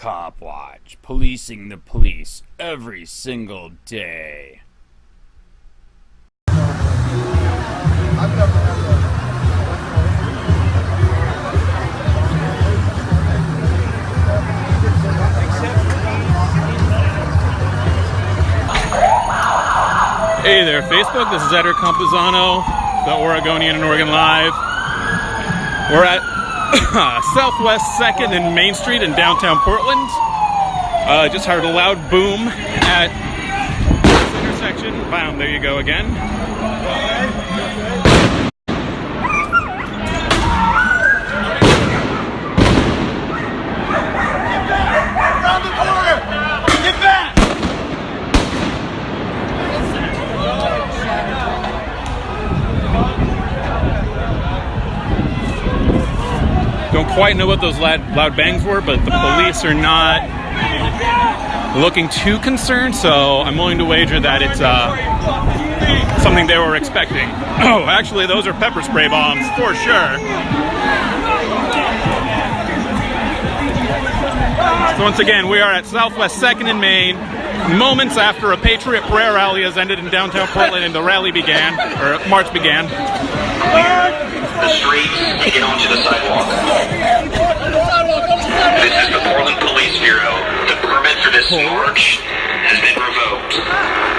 Copwatch, policing the police every single day. Hey there, Facebook. This is Eder Campuzano, the Oregonian and Oregon Live. We're at Southwest 2nd and Main Street in downtown Portland. Just heard a loud boom at this intersection. Bam, there you go again. Around the corner! Get back! Don't quite know what those loud bangs were, but the police are not looking too concerned, so I'm willing to wager that it's something they were expecting. Oh, actually, those are pepper spray bombs, for sure. So once again, we are at Southwest 2nd and Main, moments after a Patriot Prayer rally has ended in downtown Portland and the rally began, or march began. The streets and get onto the sidewalk. This is the Portland Police Bureau. The permit for this march has been revoked.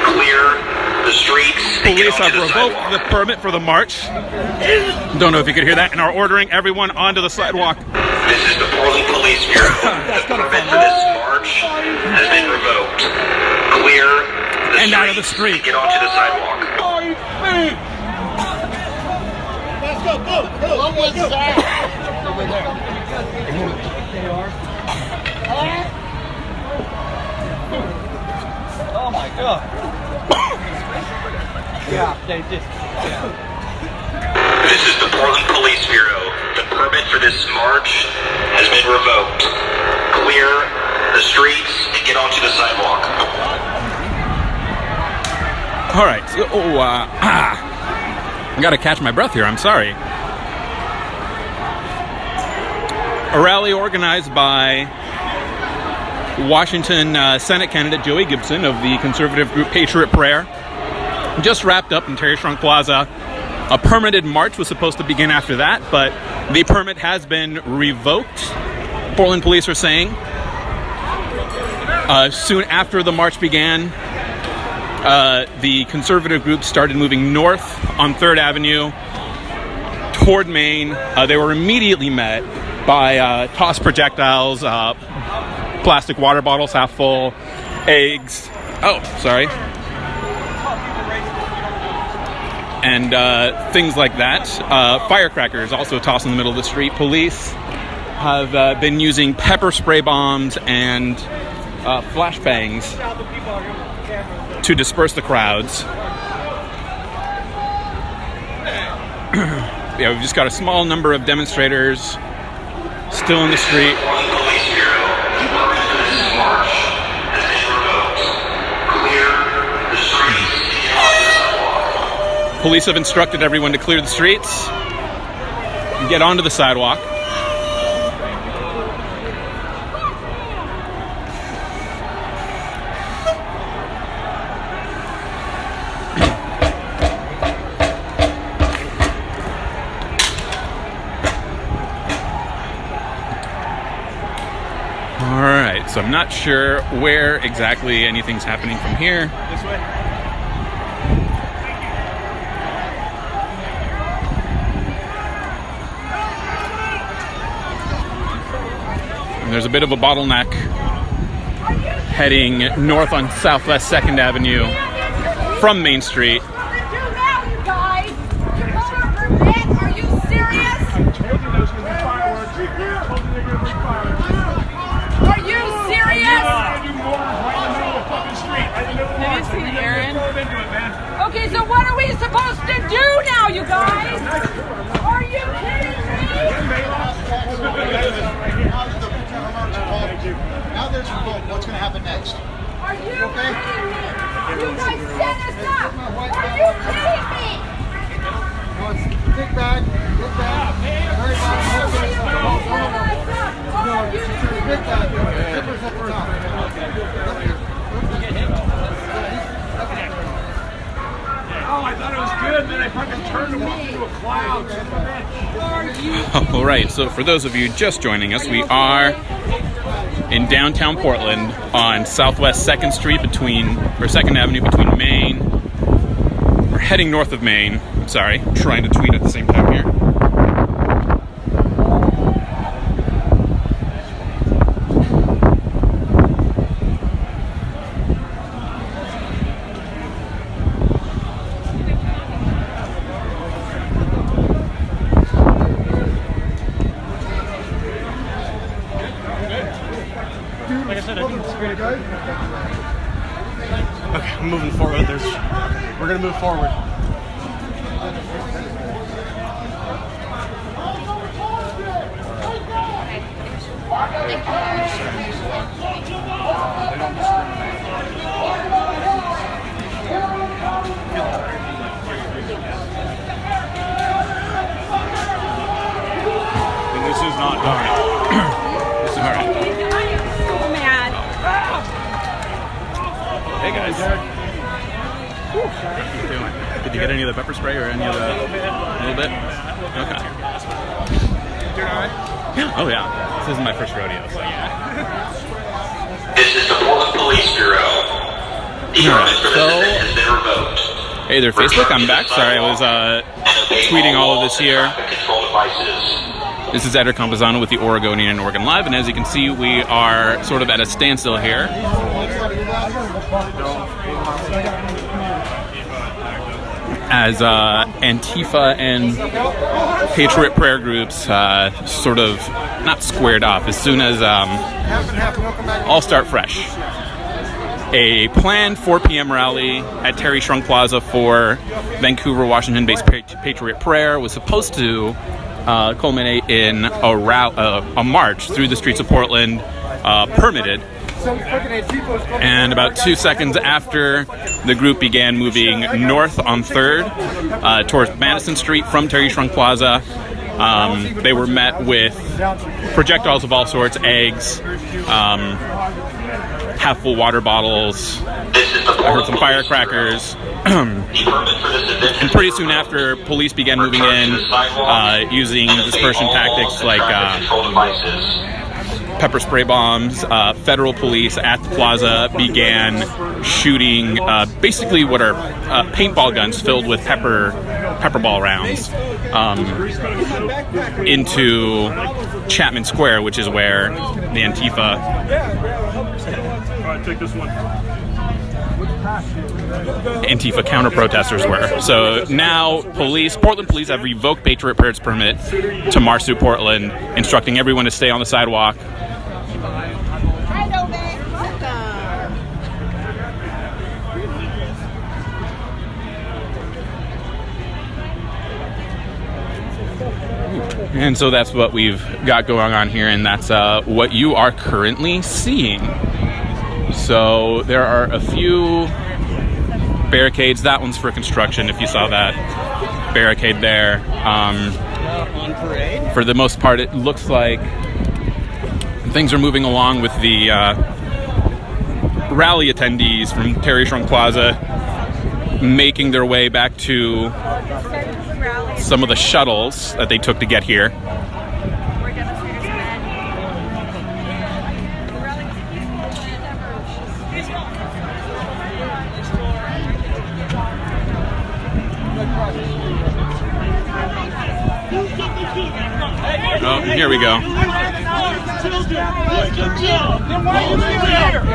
Clear the streets and get Police onto have the revoked sidewalk. the permit for the march. Don't know if you could hear that, and are ordering everyone onto the sidewalk. This is the Portland Police Bureau. The permit for this march has been revoked. Clear the And out of the streets street. and get onto the sidewalk. Let's go, go! What was that? Over there. Oh my god. Yeah, they just... This is the Portland Police Bureau. The permit for this march has been revoked. Clear the streets and get onto the sidewalk. All right. I gotta catch my breath here. I'm sorry. A rally organized by Washington Senate candidate Joey Gibson of the conservative group Patriot Prayer just wrapped up in Terry Strong Plaza. A permitted march was supposed to begin after that, but the permit has been revoked, Portland police are saying. Soon after the march began, the conservative group started moving north on 3rd Avenue toward Main. They were immediately met by tossed projectiles, plastic water bottles half full, eggs. Oh, sorry. And things like that. Firecrackers also tossed in the middle of the street. Police have been using pepper spray bombs and flashbangs to disperse the crowds. Yeah, we've just got a small number of demonstrators still in the street. Police have instructed everyone to clear the streets and get onto the sidewalk. All right, so I'm not sure where exactly anything's happening from here. This way. And there's a bit of a bottleneck heading north on Southwest 2nd Avenue from Main Street. Okay, so what are we supposed to do now, you guys? Are you kidding me? Now there's your vote. What's going to happen next? Are you kidding me? You guys set us up. Are you kidding me? Get back. Get back. Very bottom. Are you kidding me? Get back. All right, so for those of you just joining us, we are in downtown Portland on Southwest 2nd Street or 2nd Avenue between Main. We're heading north of Main. I'm sorry, trying to tweet at the same time here. Okay, I'm moving forward. We're gonna move forward. And this is not done. This is all right. Hey guys. What are you doing? Did you get any of the pepper spray or any of the... A little bit? Okay. Oh yeah. This isn't my first rodeo, so yeah. This is the Portland Police Bureau. The permit for this event has been revoked. Hey there, Facebook. I'm back. Sorry, I was tweeting all of this here. This is Eder Campazano with the Oregonian and Oregon Live, and as you can see, we are sort of at a standstill here. As Antifa and Patriot prayer groups sort of not squared off as soon as All Start Fresh. A planned 4 p.m. rally at Terry Shrunk Plaza for Vancouver, Washington-based Patriot Prayer was supposed to culminate in a march through the streets of Portland, permitted. And about 2 seconds after the group began moving north on 3rd towards Madison Street from Terry Shrunk Plaza, they were met with projectiles of all sorts, eggs, half-full water bottles. I heard some firecrackers. And pretty soon after, police began moving in using dispersion tactics like pepper spray bombs. Federal police at the plaza began shooting basically what are paintball guns filled with pepper ball rounds into Chapman Square, which is where the Antifa counter-protesters were. So now Portland police have revoked Patriot Prayer's permit to march through Portland, instructing everyone to stay on the sidewalk. And so that's what we've got going on here, and that's what you are currently seeing. So there are a few barricades. That one's for construction, if you saw that barricade there. For the most part, it looks like things are moving along with the rally attendees from Terry Shrunk Plaza making their way back to some of the shuttles that they took to get here. Oh, here we go.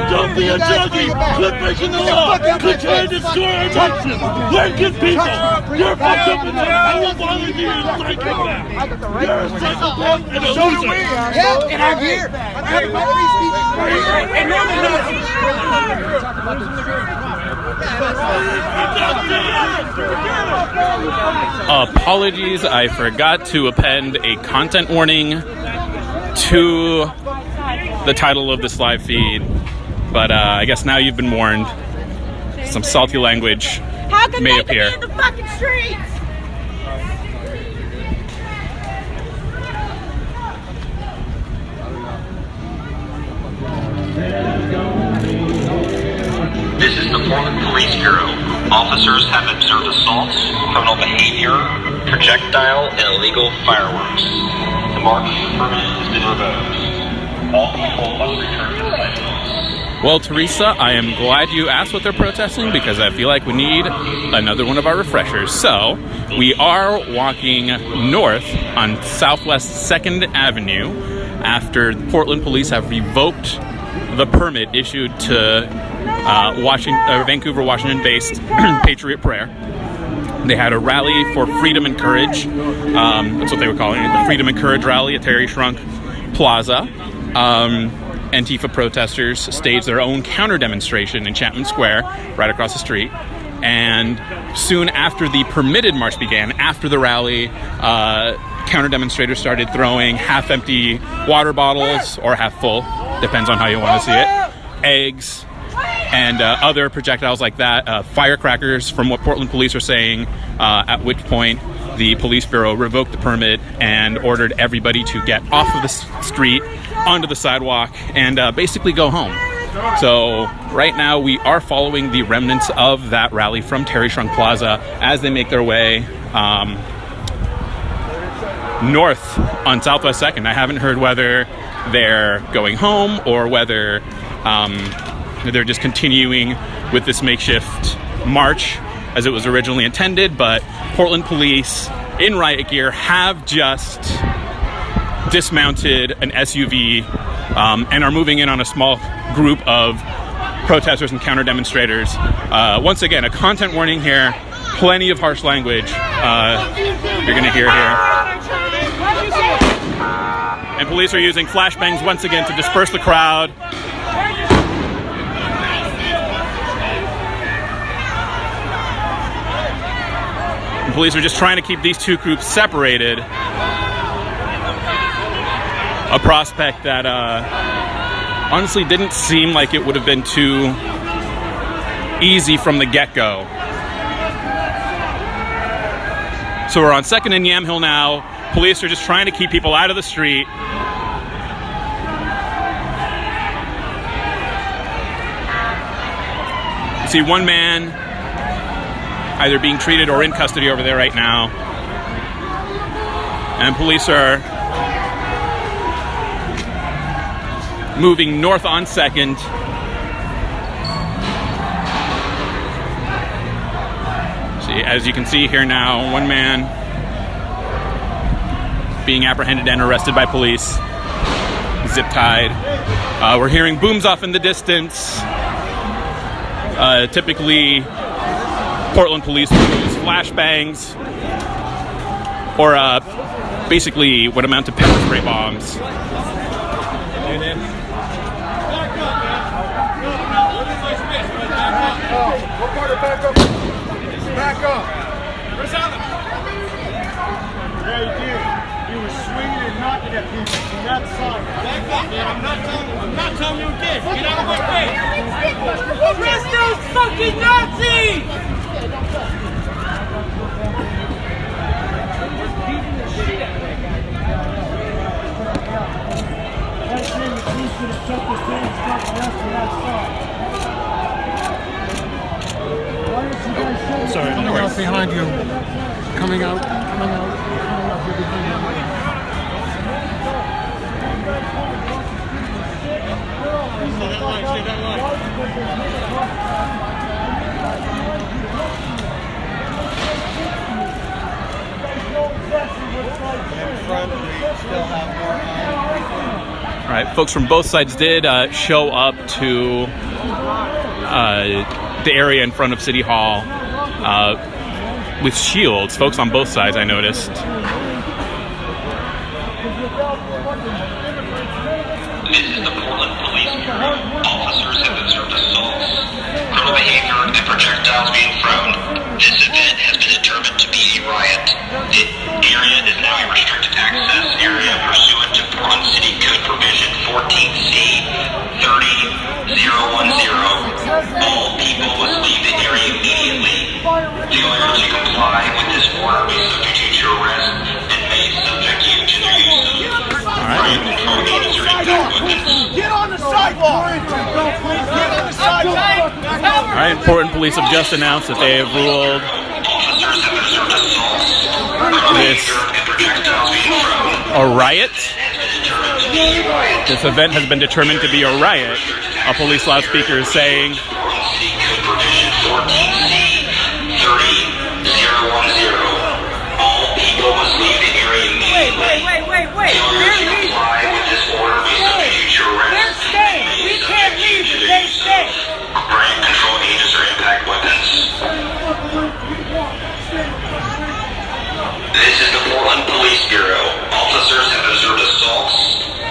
Don't be a junkie! Quit breaking the law! Quit trying to destroy our nation! We're good people! You're fucked up in there! I won't bother you until I come back! You're a psychopath and a loser! Yeah, and I'm here! Apologies, I forgot to append a content warning to the title of this live feed, but I guess now you've been warned. Some salty language may appear. In the fucking streets? This is the Portland Police Bureau. Officers have observed assaults, criminal behavior, projectile, and illegal fireworks. The march permit has been revoked. All people must return to the site. Well, Teresa, I am glad you asked what they're protesting because I feel like we need another one of our refreshers. So, we are walking north on Southwest 2nd Avenue after Portland police have revoked the permit issued to Vancouver, Washington-based Patriot Prayer. They had a rally for freedom and courage. That's what they were calling it, the Freedom and Courage Rally at Terry Shrunk Plaza. Antifa protesters staged their own counter-demonstration in Chapman Square, right across the street. And soon after the permitted march began, after the rally, counter-demonstrators started throwing half-empty water bottles, or half-full, depends on how you want to see it, eggs, and other projectiles like that, firecrackers, from what Portland police are saying, at which point the police bureau revoked the permit and ordered everybody to get off of the street, onto the sidewalk, and basically go home. So right now we are following the remnants of that rally from Terry Shrunk Plaza as they make their way north on Southwest 2nd. I haven't heard whether they're going home or whether they're just continuing with this makeshift march as it was originally intended, but Portland police in riot gear have just dismounted an SUV and are moving in on a small group of protesters and counter-demonstrators. Once again, a content warning here, plenty of harsh language you're going to hear here. And police are using flashbangs once again to disperse the crowd. And police are just trying to keep these two groups separated. A prospect that honestly didn't seem like it would have been too easy from the get-go. So we're on 2nd and Yamhill now. Police are just trying to keep people out of the street. You see one man either being treated or in custody over there right now. And police are moving north on 2nd. See, as you can see here now, one man being apprehended and arrested by police, zip-tied. We're hearing booms off in the distance. Typically, Portland police will use flashbangs or basically what amount to pepper spray bombs. Back up. Where's Alan? Yeah, he did. He was swinging and knocking at people from that side. Back up, man. I'm not telling you again. Get out of my way. Arrest those fucking Nazis! That's saying the police should have shut this down and stopped the rest of that side. Sorry, coming out behind you. Coming out behind you. Stay that line, stay that line. In front, we still have more. All right, folks from both sides did show up to the area in front of City Hall with shields. Folks on both sides, I noticed. This is the Portland Police Bureau. Officers have observed assaults, criminal behavior, and projectiles being thrown. This event has been determined to be a riot. The area is now a restricted access area pursuant to Portland City Code Provision 14C 30010. All people must leave the area immediately. Failure to comply with this order may subject you to arrest and may subject you to the use of riot control agents or impact weapons. Get on the sidewalk! Get on the sidewalk! All Alright, Portland police have just announced that they have ruled this a riot. This event has been determined to be a riot. A police loudspeaker is saying, all people must leave the area immediately. Wait. They're staying. We can't leave. They stay. Riot control agents or impact weapons. This is the Portland Police Bureau. Officers have observed assaults,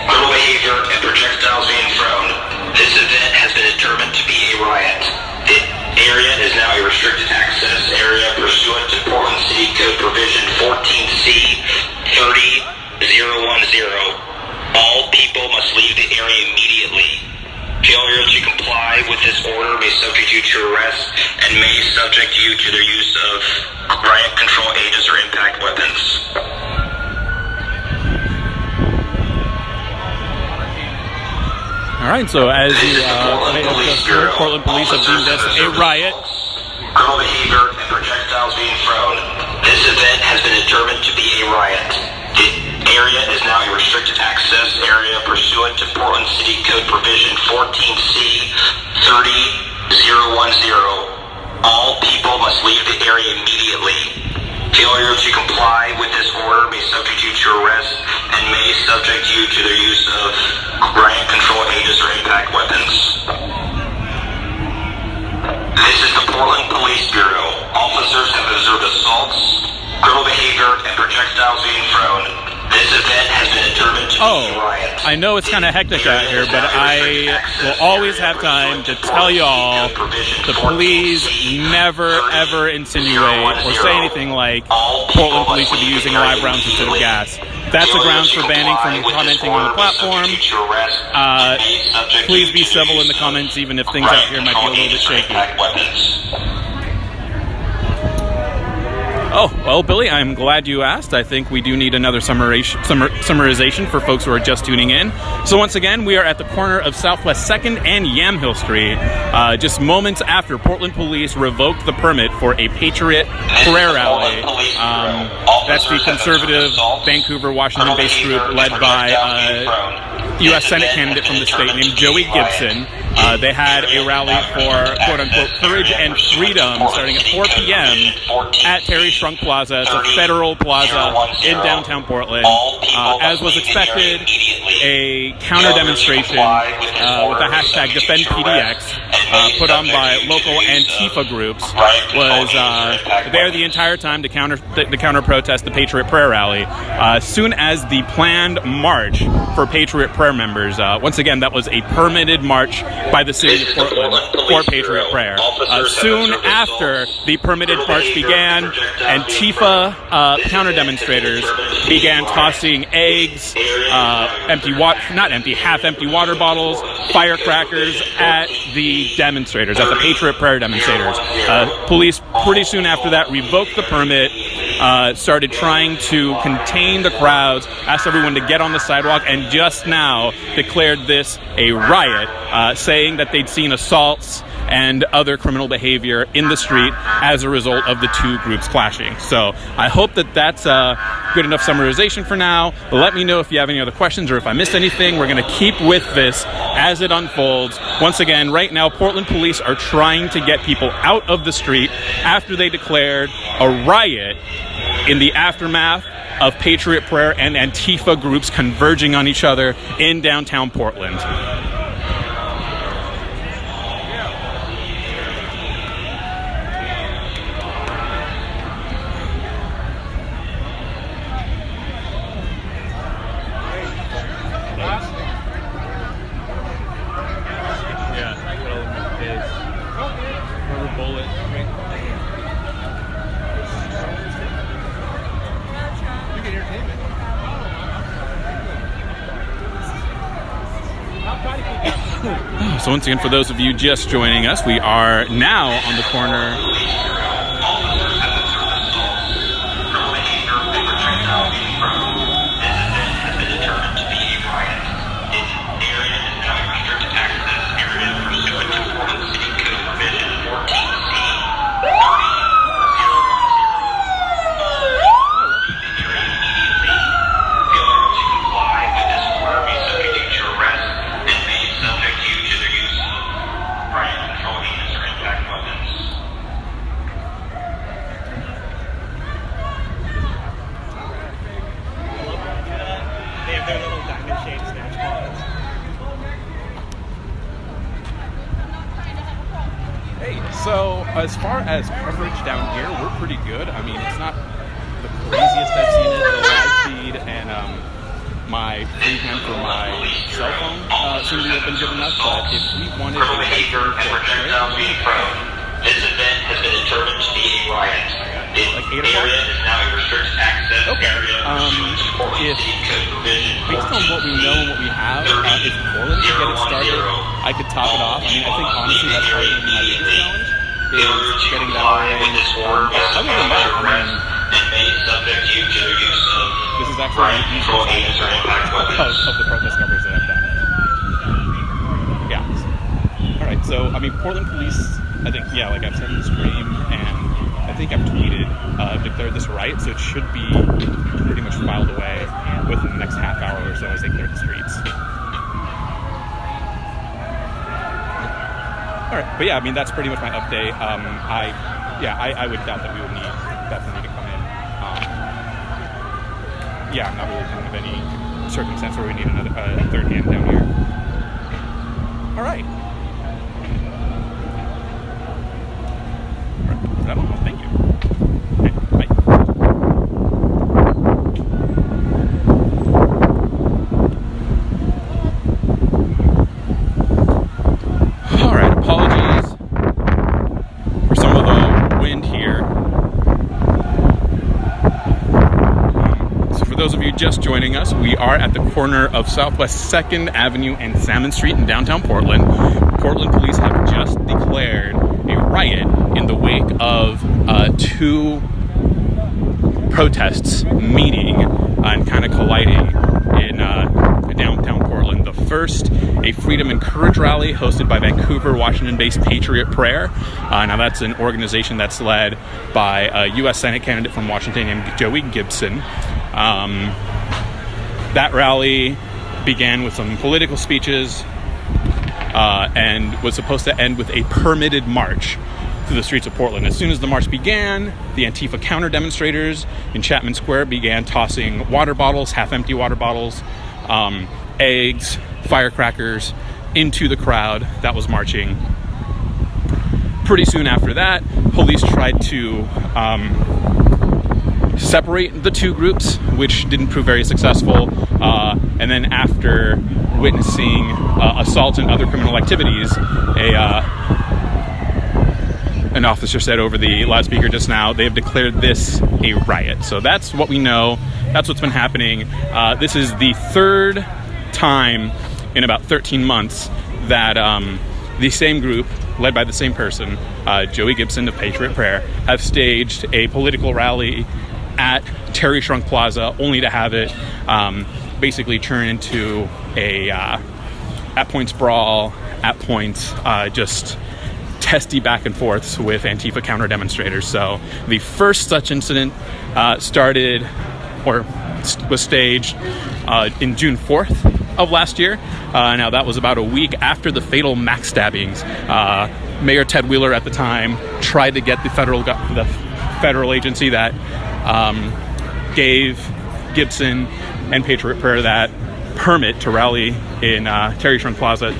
criminal behavior, and projectiles being thrown. This event has been determined to be a riot. The area is now a restricted access area pursuant to Portland City Code Provision 14C 30010. All people must leave the area immediately. Failure to comply with this order may subject you to arrest and may subject you to the use of riot control agents or impact weapons. Alright, so as you may have just heard, Portland police have deemed this a riot. Criminal behavior and projectiles being thrown. This event has been determined to be a riot. The area is now a restricted access area pursuant to Portland City Code Provision 14C 30010. All people must leave the area immediately. Failure to comply with this order may subject you to arrest and may subject you to the use of riot control agents or impact weapons. This is the Portland Police Bureau. Officers have observed assaults, criminal behavior, and projectiles being thrown. This event has been determined to be a riot. I know it's kind of hectic out here, but I will always have time to tell y'all to please never, ever insinuate or say anything like Portland police should be using live rounds instead of gas. That's a grounds for banning from commenting on the platform. Please be civil in the comments, even if things out here might be a little bit shaky. Oh, well, Billy, I'm glad you asked. I think we do need another summarization for folks who are just tuning in. So once again, we are at the corner of Southwest 2nd and Yamhill Street, just moments after Portland police revoked the permit for a Patriot prayer rally. That's the conservative Vancouver, Washington-based group led by U.S. Senate candidate from the state named Joey Gibson. They had a rally for, quote-unquote, courage and freedom starting at 4 p.m. at Terry Shrunk Plaza. It's a federal plaza in downtown Portland. As was expected, a counter-demonstration with the hashtag DefendPDX put on by local Antifa groups was there the entire time to counter-protest the Patriot Prayer Rally. Soon as the planned march for Patriot Prayer members, once again, that was a permitted march by the city of Portland for Patriot Prayer. Soon after the permitted march began, Antifa counter-demonstrators began tossing eggs, half-empty water bottles, firecrackers at the demonstrators, at the Patriot Prayer demonstrators. Police pretty soon after that revoked the permit, started trying to contain the crowds, asked everyone to get on the sidewalk, and just now declared this a riot, saying that they'd seen assaults and other criminal behavior in the street as a result of the two groups clashing. So I hope that that's a good enough summarization for now. Let me know if you have any other questions or if I missed anything. We're going to keep with this as it unfolds. Once again, right now, Portland police are trying to get people out of the street after they declared a riot in the aftermath of Patriot Prayer and Antifa groups converging on each other in downtown Portland. So once again, for those of you just joining us, we are now on the corner. So as far as coverage down here, we're pretty good. I mean, it's not the craziest I've seen it. The live feed and my freehand for my cell phone seem to have been good enough. But if we wanted criminal behavior and projectiles being thrown, this event has been determined to be a riot. The area is now a restricted access area pursuant to if, City Code provision. based on what we know and what we have, if Portland could get it started, I could top it off. I mean, I think honestly that's probably going to be my biggest challenge, is getting that away. Other than that, I mean, this is actually the easiest of the protest coverage that I've done. Yeah. Alright, so, I mean, Portland police, I think, yeah, like I've said in the stream, and I think I've tweeted, declared this riot, so it should be pretty much filed away within the next half hour or so as they clear the streets. Alright, but yeah, I mean, that's pretty much my update. I would doubt that we would definitely need to come in. Yeah, I'm not really thinking of any circumstance where we need another third hand down here. Alright. I don't know, thank you. Okay, bye. Alright, apologies for some of the wind here. So for those of you just joining us, we are at the corner of Southwest 2nd Avenue and Salmon Street in downtown Portland. Portland police have just declared a riot in the wake of two protests meeting and kind of colliding in downtown Portland. The first, a Freedom and Courage rally hosted by Vancouver, Washington-based Patriot Prayer. Now that's an organization that's led by a U.S. Senate candidate from Washington named Joey Gibson. That rally began with some political speeches and was supposed to end with a permitted march through the streets of Portland. As soon as the march began, the Antifa counter demonstrators in Chapman Square began tossing water bottles, half-empty water bottles, eggs, firecrackers into the crowd that was marching. Pretty soon after that, police tried to separate the two groups, which didn't prove very successful. And then after witnessing assault and other criminal activities, an officer said over the loudspeaker just now, they have declared this a riot. So that's what we know. That's what's been happening. This is the third time in about 13 months that the same group, led by the same person, Joey Gibson of Patriot Prayer, have staged a political rally at Terry Shrunk Plaza, only to have it basically turn into a at points brawl, at points just testy back and forths with Antifa counter demonstrators. So the first such incident was staged in June 4th of last year. Now that was about a week after the fatal Mac stabbings. Mayor Ted Wheeler at the time tried to get the federal agency that gave Gibson and Patriot Prayer that permit to rally in Terry Shrunk Plaza.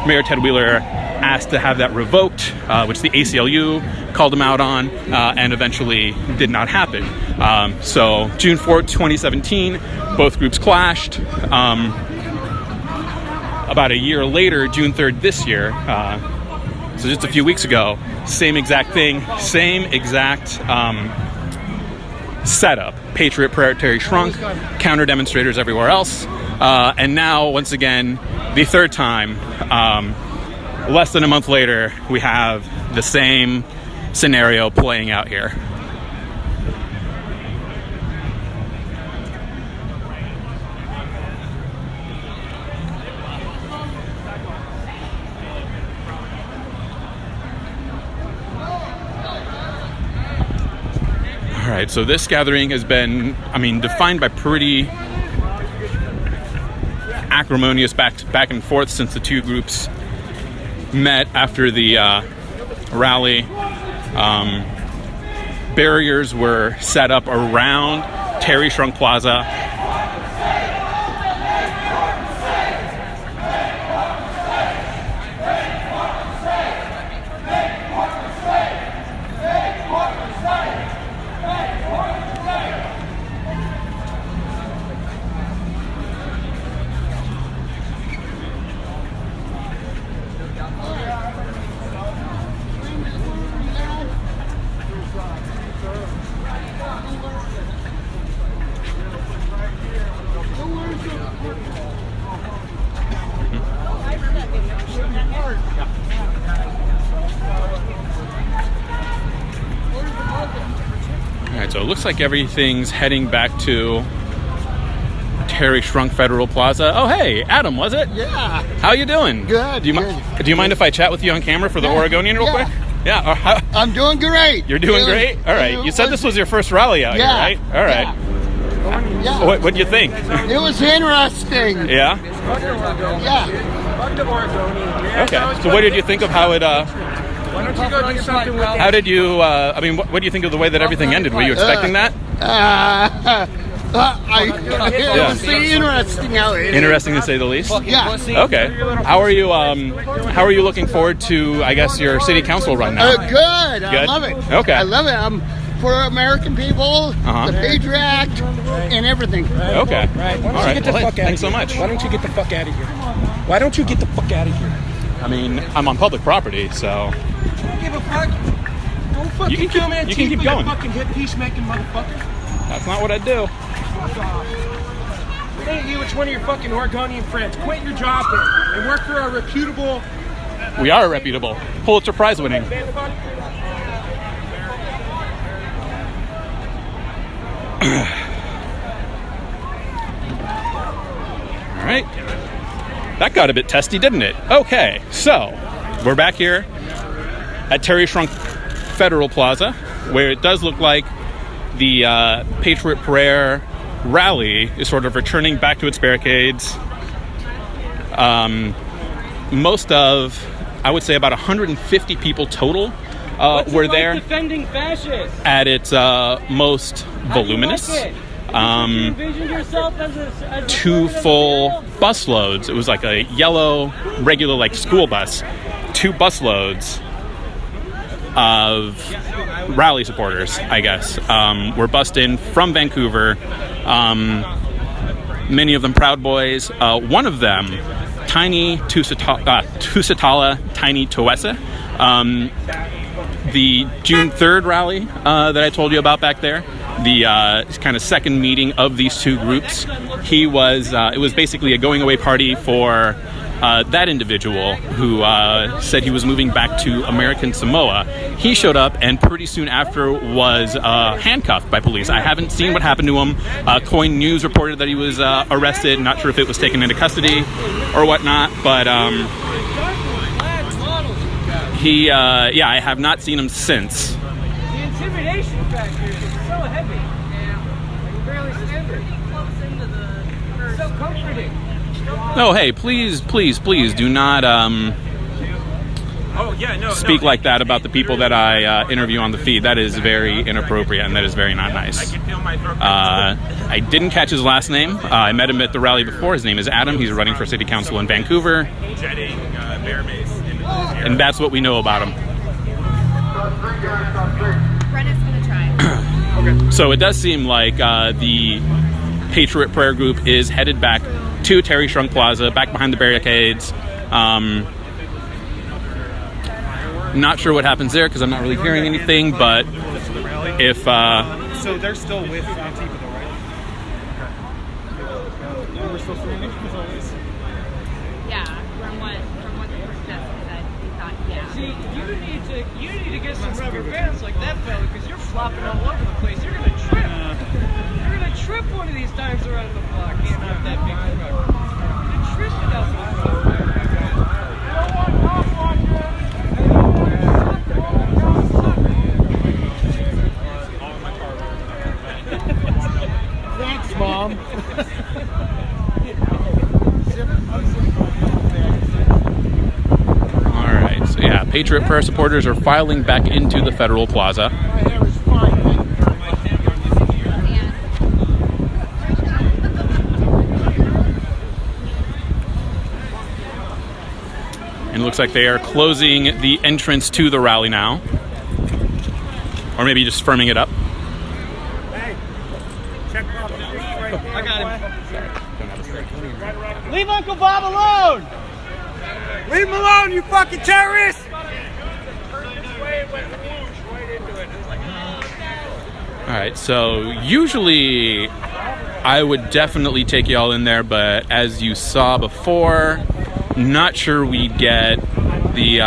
Mayor Ted Wheeler asked to have that revoked, which the ACLU called him out on, and eventually did not happen. So June 4th, 2017, both groups clashed. About a year later, June 3rd this year, so just a few weeks ago, same exact thing, same exact setup. Patriot Prayer, Terry Shrunk, counter demonstrators everywhere else. And now, once again, the third time, less than a month later, we have the same scenario playing out here. All right, so this gathering has been, defined by pretty acrimonious back and forth since the two groups met after the rally. Barriers were set up around Terry Shrunk Plaza. Alright, so it looks like everything's heading back to Terry Shrunk Federal Plaza. Oh, hey, Adam, was it? Yeah. How you doing? Good. Do you mind if I chat with you on camera for the Oregonian real quick? Yeah. I'm doing great. You're doing great? All right. You said this was your first rally out here, right? All right. Yeah. What do you think? It was interesting. Yeah? Yeah. Okay. So what did you think of how it, Why don't you go do something with how did you, I mean, what do you think of the way that everything ended? Were you expecting that? It was interesting how it Interesting to say the least. Yeah. Okay. How are you looking forward to, I guess, your city council run now? Good. I love it. Okay. I love it. I'm for American people, the Patriot Act, and everything. Okay. Why don't you get the fuck out of here? Thanks so much. Why don't you get the fuck out of here? Why don't you get the fuck out of here? I mean, I'm on public property, so. I don't give a fuck. Don't fucking kill me. You can keep going. Fucking hit peacemaking motherfucker. That's not what I'd do. It ain't you, it's one of your fucking Oregonian friends. Quit your job and work for a reputable. We are reputable. Pulitzer Prize winning. All right. That got a bit testy, didn't it? Okay, so we're back here at Terry Shrunk Federal Plaza, where it does look like the Patriot Prayer rally is sort of returning back to its barricades. Most of, I would say about 150 people total were there defending fascists? at its most voluminous. Envisioned yourself as a 2 full bus loads. It was like a yellow, regular, like school bus. 2 bus loads of rally supporters, I guess, were bussed in from Vancouver. Many of them Proud Boys. One of them, Tiny Tusitala Tiny Tuwesa, the June 3rd rally that I told you about back there, the kind of second meeting of these two groups. He was, it was basically a going away party for that individual who said he was moving back to American Samoa. He showed up and pretty soon after was handcuffed by police. I haven't seen what happened to him. Coin News reported that he was arrested. Not sure if it was taken into custody or whatnot, but I have not seen him since. The intimidation factor is so heavy. Yeah. I can barely stand it. So comforting. Oh, hey, please do not speak like that about the people that I interview on the feed. That is very inappropriate and that is very not nice. I didn't catch his last name. I met him at the rally before. His name is Adam. He's running for city council in Vancouver. And that's what we know about him. Brenna's gonna try. Okay. So it does seem like the Patriot Prayer Group is headed back to Terry Shrunk Plaza, back behind the barricades. Not sure what happens there because I'm not really hearing anything, but if... So they're still with Antifa though, right? Okay. And we're still streaming as always? Yeah, from what the protest said, we thought, yeah. See, you need to get some rubber bands like that fella because you're flopping all over the place. You're gonna trip. You're gonna trip one of these times around the block. You don't have that big truck. You're gonna trip without the Thanks, Mom. Alright, so yeah, Patriot Prayer supporters are filing back into the Federal Plaza. And it looks like they are closing the entrance to the rally now. Or maybe just firming it up. I got him. Leave Uncle Bob alone! Leave him alone, you fucking terrorist! Alright, so usually I would definitely take y'all in there, but as you saw before, not sure we'd get the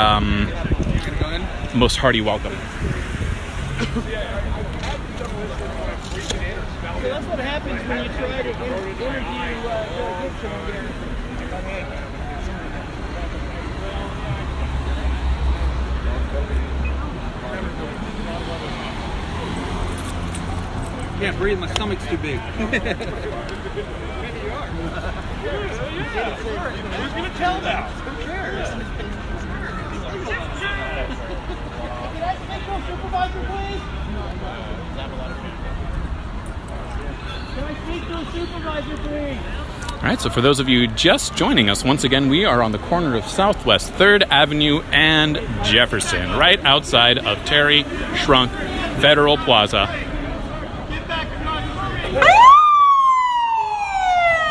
most hearty welcome. that's what happens when you try to interview Bill Gibson on there. Can't breathe, my stomach's too big. Who's gonna tell that? Who cares? Can I speak to a supervisor, please? Can I speak to a supervisor, please? All right, so for those of you just joining us, once again, we are on the corner of Southwest 3rd Avenue and Jefferson, right outside of Terry Shrunk Federal Plaza.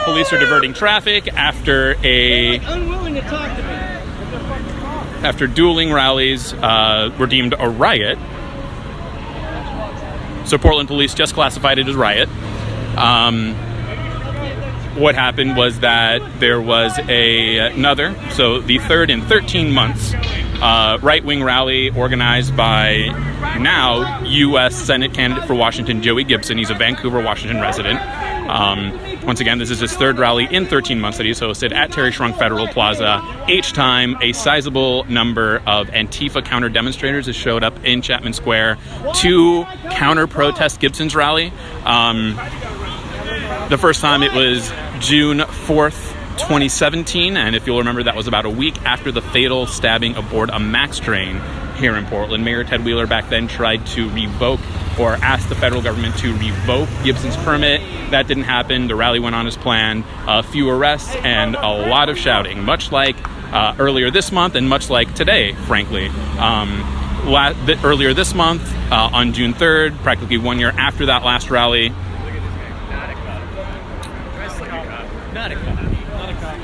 Police are diverting traffic after unwilling to talk to me. After dueling rallies were deemed a riot. So Portland police just classified it as riot. What happened was that there was another, so the third in 13 months, right-wing rally organized by now U.S. Senate candidate for Washington, Joey Gibson. He's a Vancouver, Washington resident. Once again, this is his third rally in 13 months that he's hosted at Terry Shrunk Federal Plaza. Each time, a sizable number of Antifa counter-demonstrators has showed up in Chapman Square to counter-protest Gibson's rally. The first time it was June 4th, 2017, and if you'll remember, that was about a week after the fatal stabbing aboard a MAX train here in Portland. Mayor Ted Wheeler back then tried to revoke or asked the federal government to revoke Gibson's permit. That didn't happen. The rally went on as planned. A few arrests and a lot of shouting, much like earlier this month and much like today, frankly. Earlier this month, on June 3rd, practically 1 year after that last rally,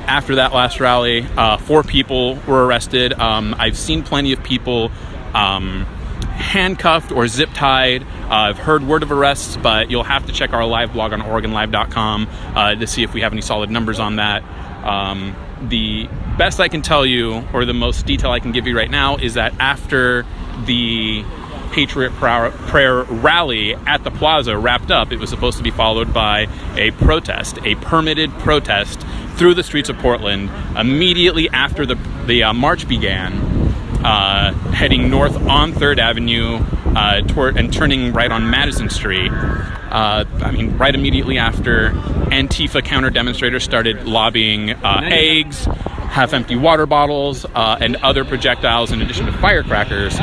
after that last rally, 4 people were arrested. I've seen plenty of people handcuffed or zip-tied. I've heard word of arrests, but you'll have to check our live blog on OregonLive.com to see if we have any solid numbers on that. The best I can tell you, or the most detail I can give you right now, is that after the Patriot Prayer rally at the plaza wrapped up, it was supposed to be followed by a protest, a permitted protest through the streets of Portland immediately after the march began, heading north on 3rd Avenue and turning right on Madison Street. Right immediately after Antifa counter-demonstrators started lobbying eggs, half-empty water bottles, and other projectiles in addition to firecrackers.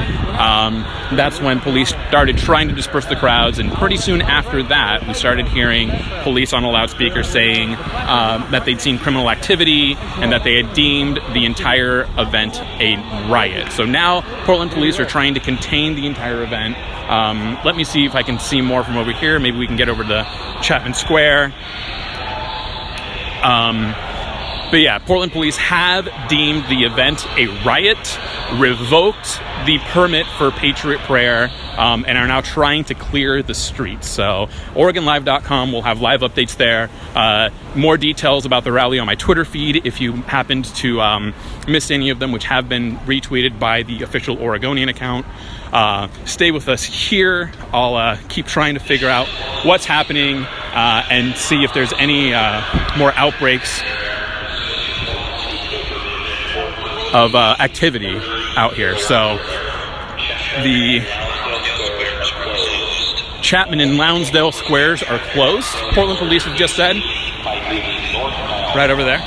That's when police started trying to disperse the crowds, and pretty soon after that, we started hearing police on a loudspeaker saying that they'd seen criminal activity and that they had deemed the entire event a riot. So now Portland police are trying to contain the entire event. Let me see if I can see more from over here. Maybe we can get over to Chapman Square. But yeah, Portland police have deemed the event a riot, revoked the permit for Patriot Prayer, and are now trying to clear the streets. So OregonLive.com will have live updates there. More details about the rally on my Twitter feed if you happened to miss any of them, which have been retweeted by the official Oregonian account. Stay with us here. I'll keep trying to figure out what's happening and see if there's any more outbreaks of activity out here. So the Chapman and Lonsdale squares are closed, Portland police have just said. Right over there.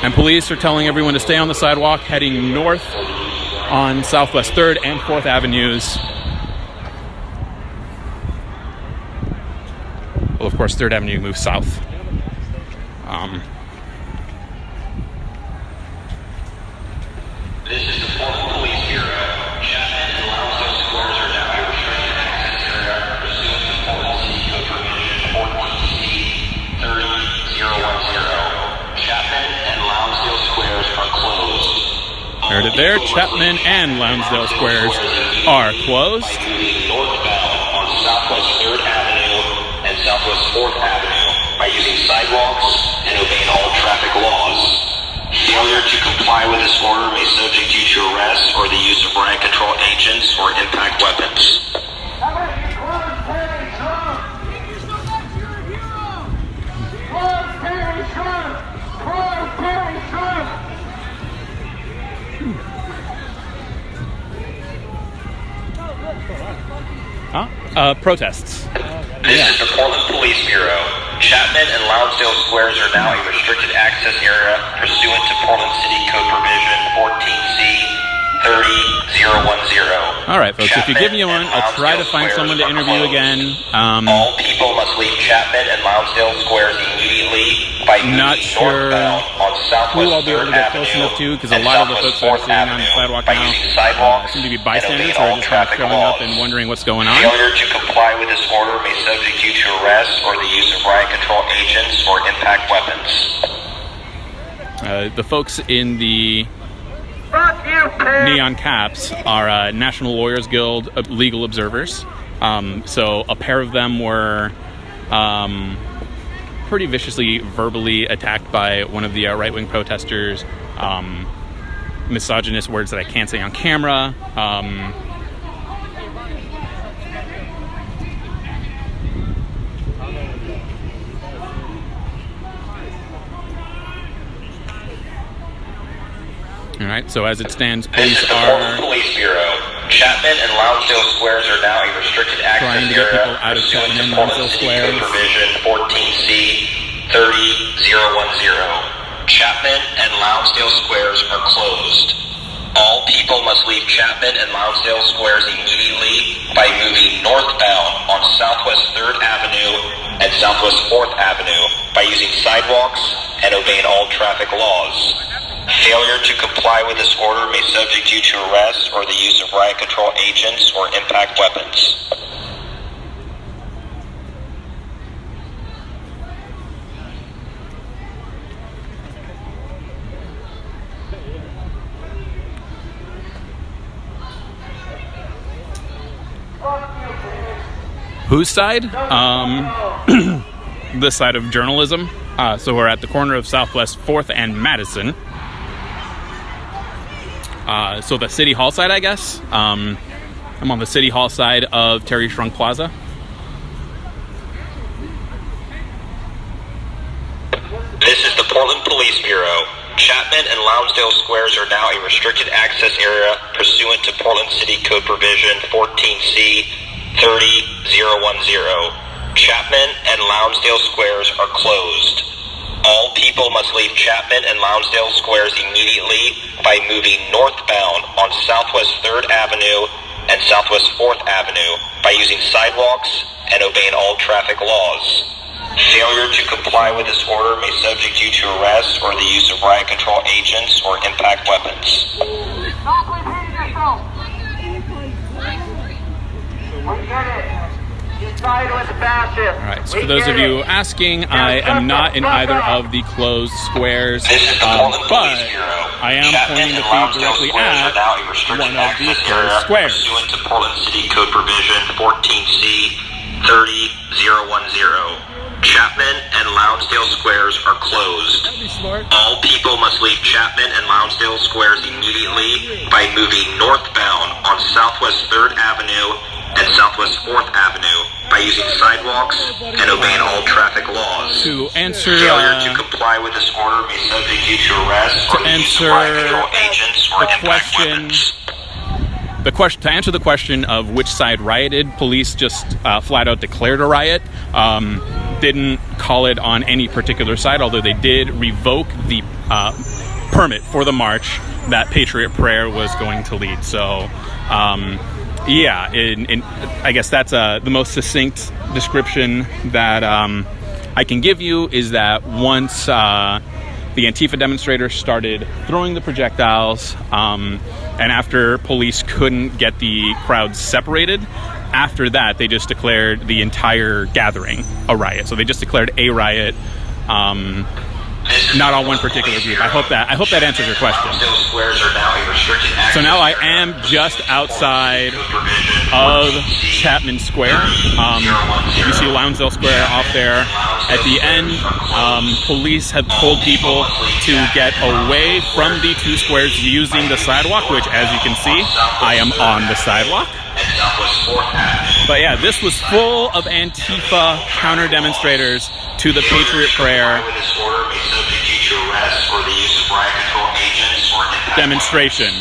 And police are telling everyone to stay on the sidewalk, heading north on Southwest 3rd and 4th Avenues. Well, of course, 3rd Avenue moves south. This is the Portland Police Bureau. Chapman and Lonsdale squares are now a restricted access area pursuant to Portland City Code Provision 14C-30010. Chapman and Lonsdale squares are closed. Heard it there. Chapman and Lonsdale squares are closed. By moving northbound on Southwest 3rd Avenue and Southwest 4th Avenue by using sidewalks and obeying all traffic laws. Failure to comply with this order may subject you to arrest or the use of riot control agents or impact weapons. Protests. This is the Portland Police Bureau. Chapman and Lonsdale Squares are now a restricted access area pursuant to Portland City Code Provision 14C 30010. All right, folks, if you give me one, I'll try to find someone to interview again. All people must leave Chapman and Lonsdale Squares immediately by not sure on who I'll be able to get close enough to, because a lot of the folks I'm seeing on the sidewalk now seem to be bystanders who are just kind of showing up and wondering what's going on. Failure to comply with this order may subject you to arrest or the use of riot control agents or impact weapons. The folks in the neon caps are National Lawyers Guild legal observers. So a pair of them were pretty viciously verbally attacked by one of the right-wing protesters. Misogynist words that I can't say on camera. All right, so as it stands, police This is the are Portland Police Bureau. Chapman and Lonsdale Squares are now a restricted access trying to get people area out of pursuant Chapman to and Portland Lonsdale City Code Squares. Provision 14C 30010. Chapman and Lonsdale Squares are closed. All people must leave Chapman and Lonsdale Squares immediately by moving northbound on Southwest 3rd Avenue and Southwest 4th Avenue by using sidewalks and obeying all traffic laws. Failure to comply with this order may subject you to arrest or the use of riot control agents or impact weapons. Whose side? The side of journalism. So we're at the corner of Southwest 4th and Madison. So the City Hall side, I guess. I'm on the City Hall side of Terry Shrunk Plaza. This is the Portland Police Bureau. Chapman and Lonsdale Squares are now a restricted access area pursuant to Portland City Code Provision 14C 30010. Chapman and Lonsdale Squares are closed. All people must leave Chapman and Lonsdale Squares immediately by moving northbound on Southwest 3rd Avenue and Southwest 4th Avenue by using sidewalks and obeying all traffic laws. Failure to comply with this order may subject you to arrest or the use of riot control agents or impact weapons. Stop repeating yourself. We get it. Alright, so for those of you asking, I am not in either of the closed squares, but I am pointing the feed directly at one of the closed squares. Pursuant to Portland City Code Provision 14C 30010. Chapman and Lonsdale Squares are closed. All people must leave Chapman and Lonsdale Squares immediately by moving northbound on Southwest 3rd Avenue and Southwest 4th Avenue by using sidewalks and obeying all traffic laws. To answer failure to comply with this order may subject you to arrest or the use of riot control agents or impact weapons. To answer the question of which side rioted, police just flat out declared a riot. Didn't call it on any particular side, although they did revoke the permit for the march that Patriot Prayer was going to lead. So, yeah, I guess that's the most succinct description that I can give you, is that once the Antifa demonstrators started throwing the projectiles, and after police couldn't get the crowds separated, after that they just declared the entire gathering a riot. So they just declared a riot. This not all one particular group. I hope that answers your question. So now I am just outside of Chapman Square. You see Lonsdale Square off there. At the end, police have told people to get away from the two squares using the sidewalk, which, as you can see, I am on the sidewalk. But yeah, this was full of Antifa counter demonstrators to the Patriot Prayer demonstration.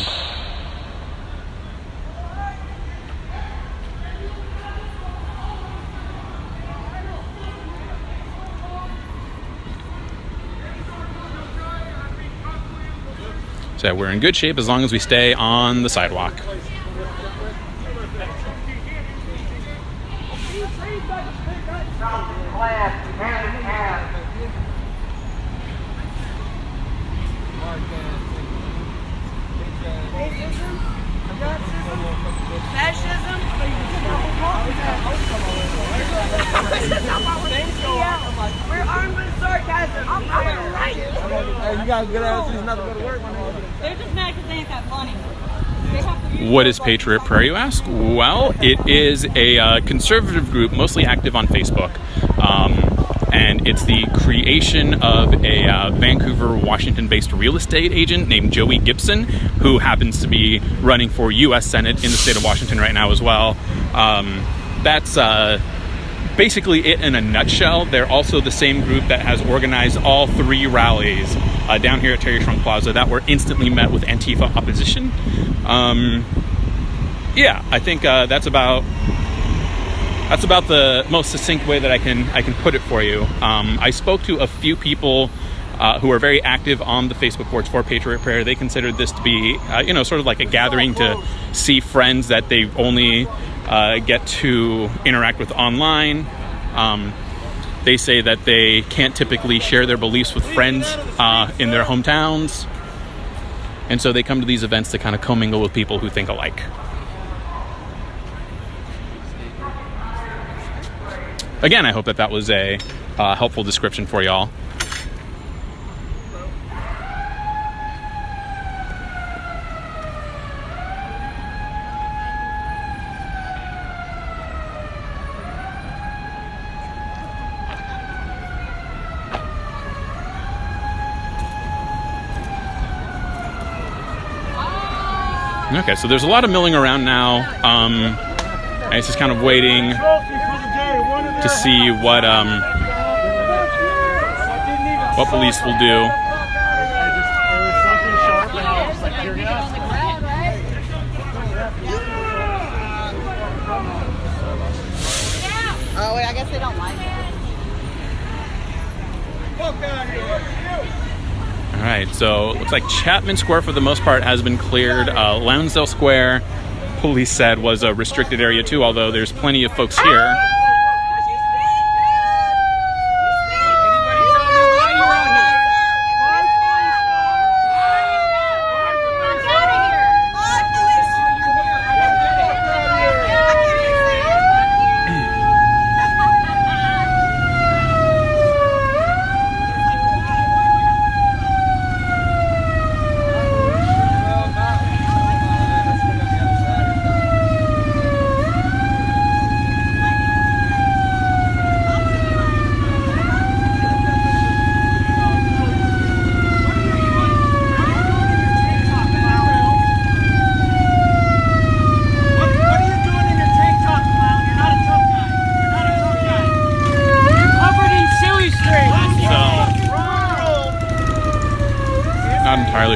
So we're in good shape as long as we stay on the sidewalk. Fascism? We're armed with sarcasm. I'm right. Hey, you got good attitude, nothing but work. They're just mad because they ain't that funny. What is Patriot Prayer, you ask? Well, it is a conservative group, mostly active on Facebook. And it's the creation of a Vancouver, Washington-based real estate agent named Joey Gibson, who happens to be running for U.S. Senate in the state of Washington right now as well. That's basically it in a nutshell. They're also the same group that has organized all 3 rallies down here at Terry Trunk Plaza that were instantly met with Antifa opposition. Yeah, I think that's about the most succinct way that I can put it for you. I spoke to a few people who are very active on the Facebook boards for Patriot Prayer. They considered this to be, sort of like a gathering to see friends that they only get to interact with online. They say that they can't typically share their beliefs with friends in their hometowns. And so they come to these events to kind of commingle with people who think alike. Again, I hope that was a helpful description for y'all. Okay, so there's a lot of milling around now. I was just kind of waiting to see what police will do. Oh wait, I guess they don't like it. All right, so it looks like Chapman Square for the most part has been cleared. Lonsdale Square, police said, was a restricted area too, although there's plenty of folks here.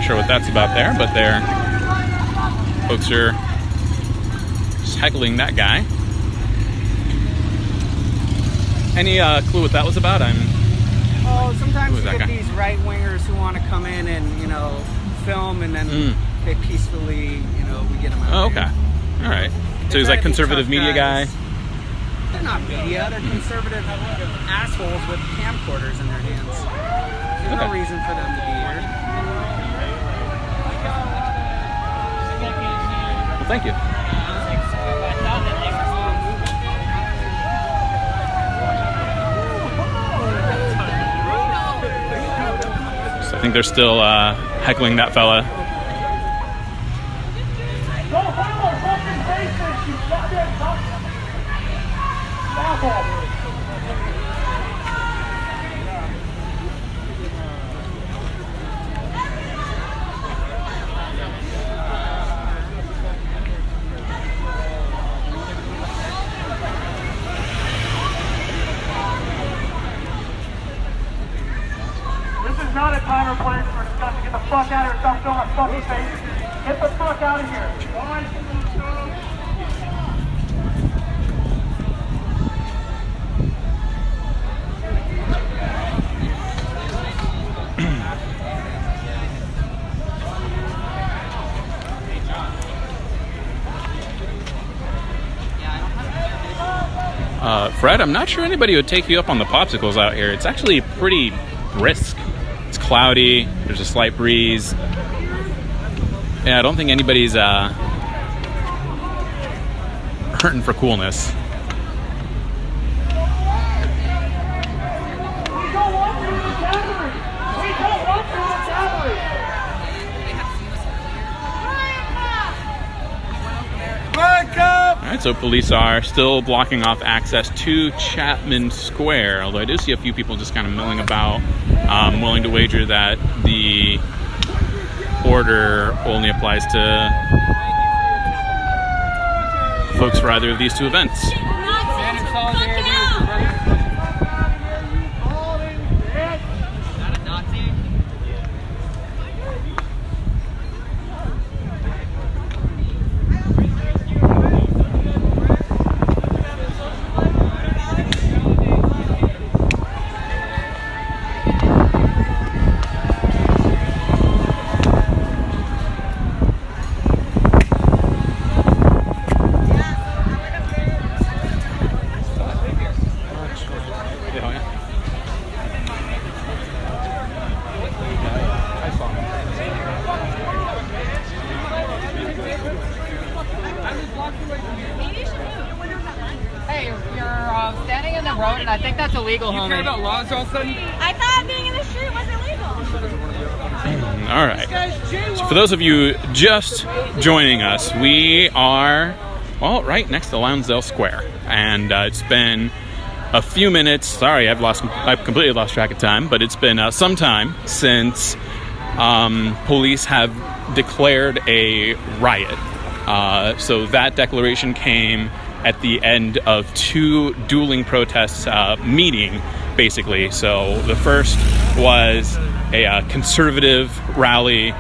Sure what that's about there, but there folks are just heckling that guy. Any clue what that was about? Sometimes you get these right wingers who want to come in and film, and then they peacefully we get them out. Oh, okay. All right. So he's like conservative media guy. They're not media. They're conservative assholes with camcorders in their hands. There's no reason for them to be here. Thank you. I think they're still heckling that fella. Not a time or place for discussion. Get the fuck out of here. Stop filming my fucking face. Get the fuck out of here. Fred, I'm not sure anybody would take you up on the popsicles out here. It's actually pretty brisk. It's cloudy, there's a slight breeze. Yeah, I don't think anybody's hurting for coolness. Alright, so police are still blocking off access to Chapman Square, although I do see a few people just kind of milling about. I'm willing to wager that the order only applies to folks for either of these two events. I think that's illegal, homie. You care about laws all of a sudden? I thought being in the street wasn't legal. All right. So for those of you just joining us, we are, well, right next to Lonsdale Square. And it's been a few minutes. Sorry, I've completely lost track of time. But it's been some time since police have declared a riot. So that declaration came at the end of two dueling protests meeting, basically. So the first was a conservative rally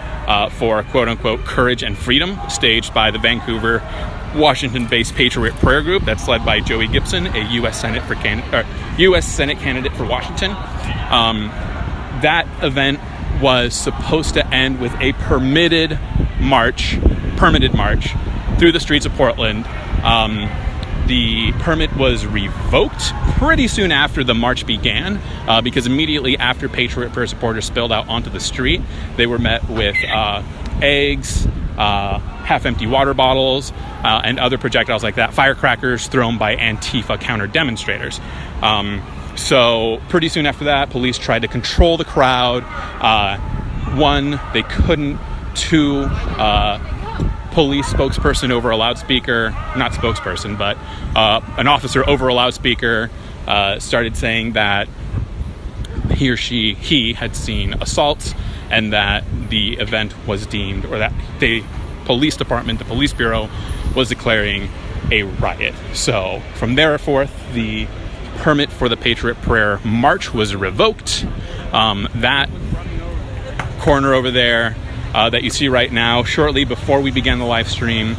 for quote-unquote courage and freedom, staged by the Vancouver, Washington-based Patriot Prayer Group that's led by Joey Gibson, a U.S. Senate candidate for Washington. That event was supposed to end with a permitted march through the streets of Portland. The permit was revoked pretty soon after the march began, because immediately after Patriot Prayer supporters spilled out onto the street, they were met with eggs, half-empty water bottles, and other projectiles like that, firecrackers thrown by Antifa counter-demonstrators. So pretty soon after that, police tried to control the crowd. One, they couldn't. Two, police spokesperson over a loudspeaker, not spokesperson, but an officer over a loudspeaker started saying that he had seen assaults and that the event was deemed, or that the police department, the police bureau, was declaring a riot. So from there forth, the permit for the Patriot Prayer March was revoked. That corner over there that you see right now, shortly before we began the live stream,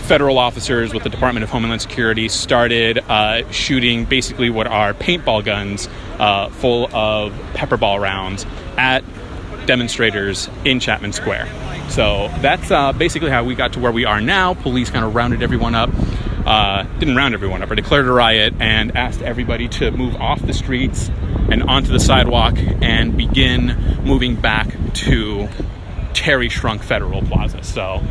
federal officers with the Department of Homeland Security started shooting basically what are paintball guns full of pepperball rounds at demonstrators in Chapman Square. So that's basically how we got to where we are now. Police kind of rounded everyone up. Didn't round everyone up, but declared a riot and asked everybody to move off the streets and onto the sidewalk and begin moving back to Terry Shrunk Federal Plaza. So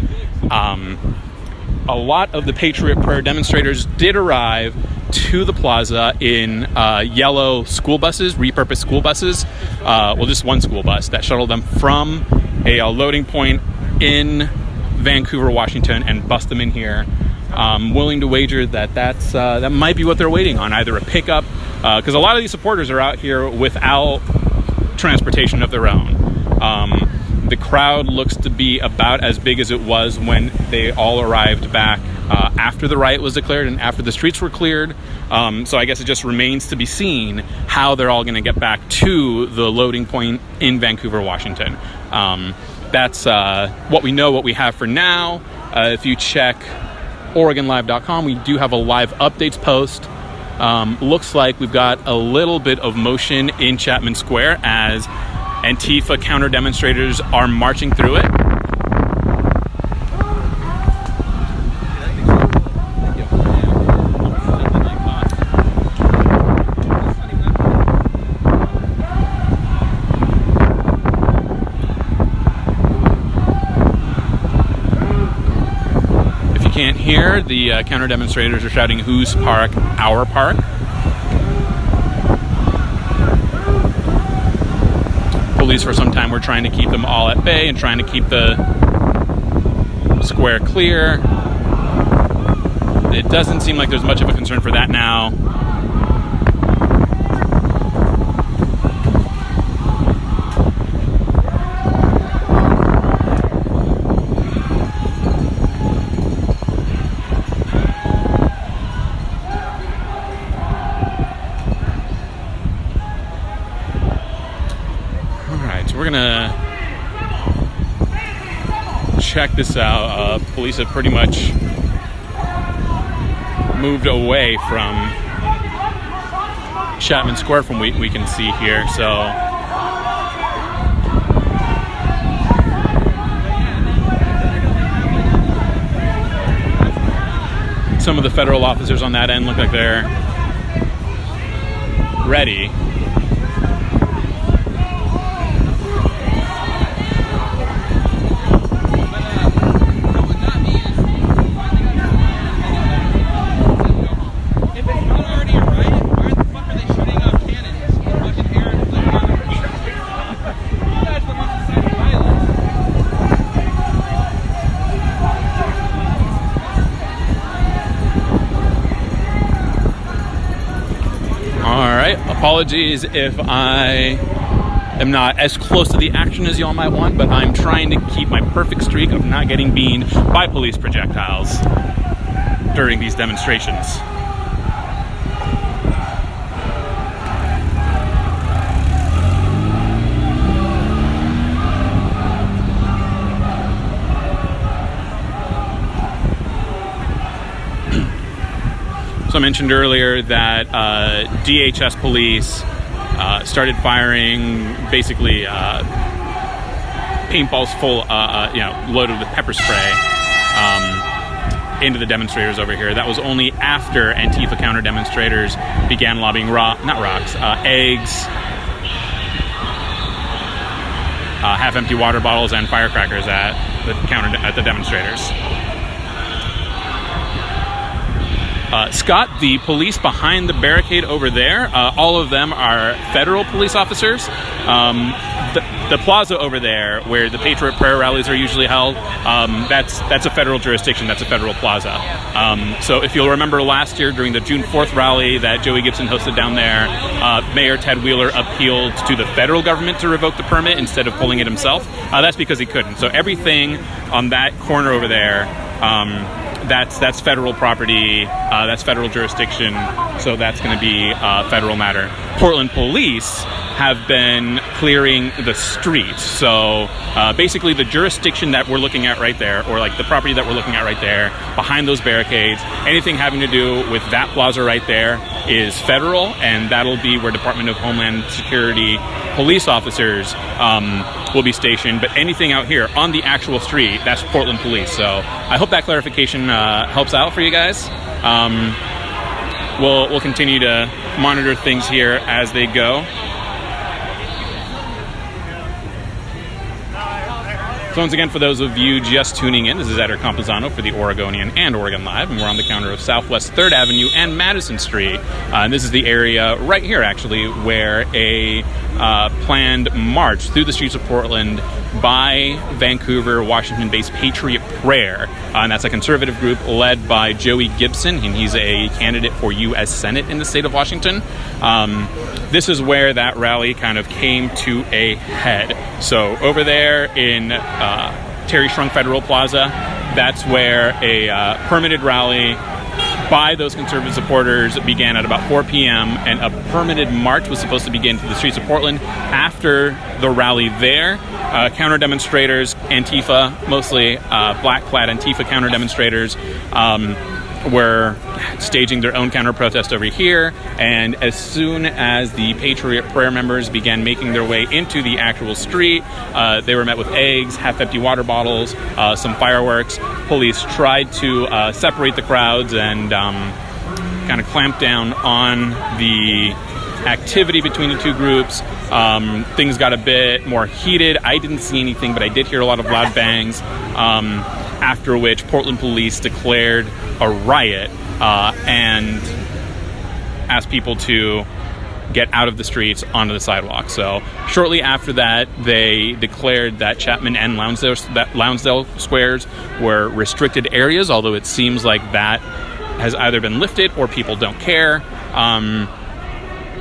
a lot of the Patriot Prayer demonstrators did arrive to the plaza in yellow school buses, repurposed school buses. Well, just one school bus that shuttled them from a loading point in Vancouver, Washington, and bust them in here. I'm willing to wager that that might be what they're waiting on, either a pickup, because a lot of these supporters are out here without transportation of their own. The crowd looks to be about as big as it was when they all arrived back after the riot was declared and after the streets were cleared. So I guess it just remains to be seen how they're all going to get back to the loading point in Vancouver, Washington. That's what we know, what we have for now. If you check OregonLive.com, we do have a live updates post. Looks like we've got a little bit of motion in Chapman Square as Antifa counter demonstrators are marching through it. If you can't hear, the counter demonstrators are shouting, "Whose park? Our park." Police for some time were trying to keep them all at bay and trying to keep the square clear. It doesn't seem like there's much of a concern for that now. We're gonna check this out. Police have pretty much moved away from Chapman Square from what we can see here. So some of the federal officers on that end look like they're ready. Apologies if I am not as close to the action as y'all might want, but I'm trying to keep my perfect streak of not getting beamed by police projectiles during these demonstrations. So I mentioned earlier that DHS police started firing basically paintballs full, loaded with pepper spray into the demonstrators over here. That was only after Antifa counter demonstrators began lobbing eggs, half-empty water bottles, and firecrackers at the demonstrators. Scott, the police behind the barricade over there, all of them are federal police officers. The plaza over there, where the Patriot Prayer rallies are usually held, that's a federal jurisdiction. That's a federal plaza. So if you'll remember last year during the June 4th rally that Joey Gibson hosted down there, Mayor Ted Wheeler appealed to the federal government to revoke the permit instead of pulling it himself. That's because he couldn't. So everything on that corner over there, that's federal property, that's federal jurisdiction, so that's going to be a federal matter. Portland police have been clearing the streets. So basically the jurisdiction that we're looking at right there, or like the property that we're looking at right there, behind those barricades, anything having to do with that plaza right there is federal, and that'll be where Department of Homeland Security police officers will be stationed. But anything out here on the actual street, that's Portland police. So I hope that clarification helps out for you guys. We'll continue to monitor things here as they go. So once again, for those of you just tuning in, this is Eder Campuzano for the Oregonian and Oregon Live, and we're on the corner of Southwest 3rd Avenue and Madison Street. And this is the area right here, actually, where a planned march through the streets of Portland by Vancouver, Washington-based Patriot Prayer. And that's a conservative group led by Joey Gibson, and he's a candidate for U.S. Senate in the state of Washington. This is where that rally kind of came to a head. So over there in Terry Shrunk Federal Plaza, that's where a permitted rally by those conservative supporters began at about 4 p.m. and a permitted march was supposed to begin to the streets of Portland. After the rally there, counter-demonstrators, Antifa, mostly black-clad Antifa counter-demonstrators, were staging their own counter-protest over here, and as soon as the Patriot Prayer members began making their way into the actual street, they were met with eggs, half-empty water bottles, some fireworks. Police tried to separate the crowds and kind of clamp down on the activity between the two groups. Things got a bit more heated. I didn't see anything, but I did hear a lot of loud bangs, after which Portland police declared a riot and asked people to get out of the streets onto the sidewalk. So shortly after that, they declared that Chapman and Lonsdale squares were restricted areas, although it seems like that has either been lifted or people don't care.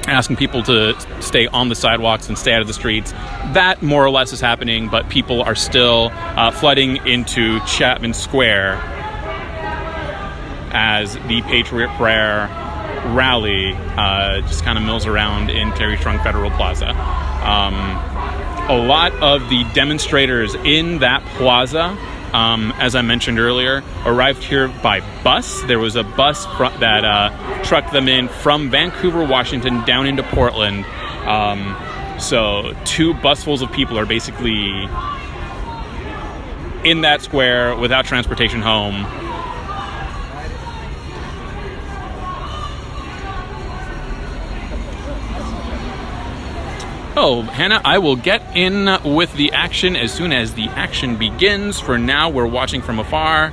Asking people to stay on the sidewalks and stay out of the streets. That more or less is happening, but people are still flooding into Chapman Square as the Patriot Prayer rally just kind of mills around in Terry Shrunk Federal Plaza. A lot of the demonstrators in that plaza, as I mentioned earlier, arrived here by bus. There was a bus that trucked them in from Vancouver, Washington, down into Portland. So 2 busfuls of people are basically in that square without transportation home. Oh, Hannah, I will get in with the action as soon as the action begins. For now, we're watching from afar,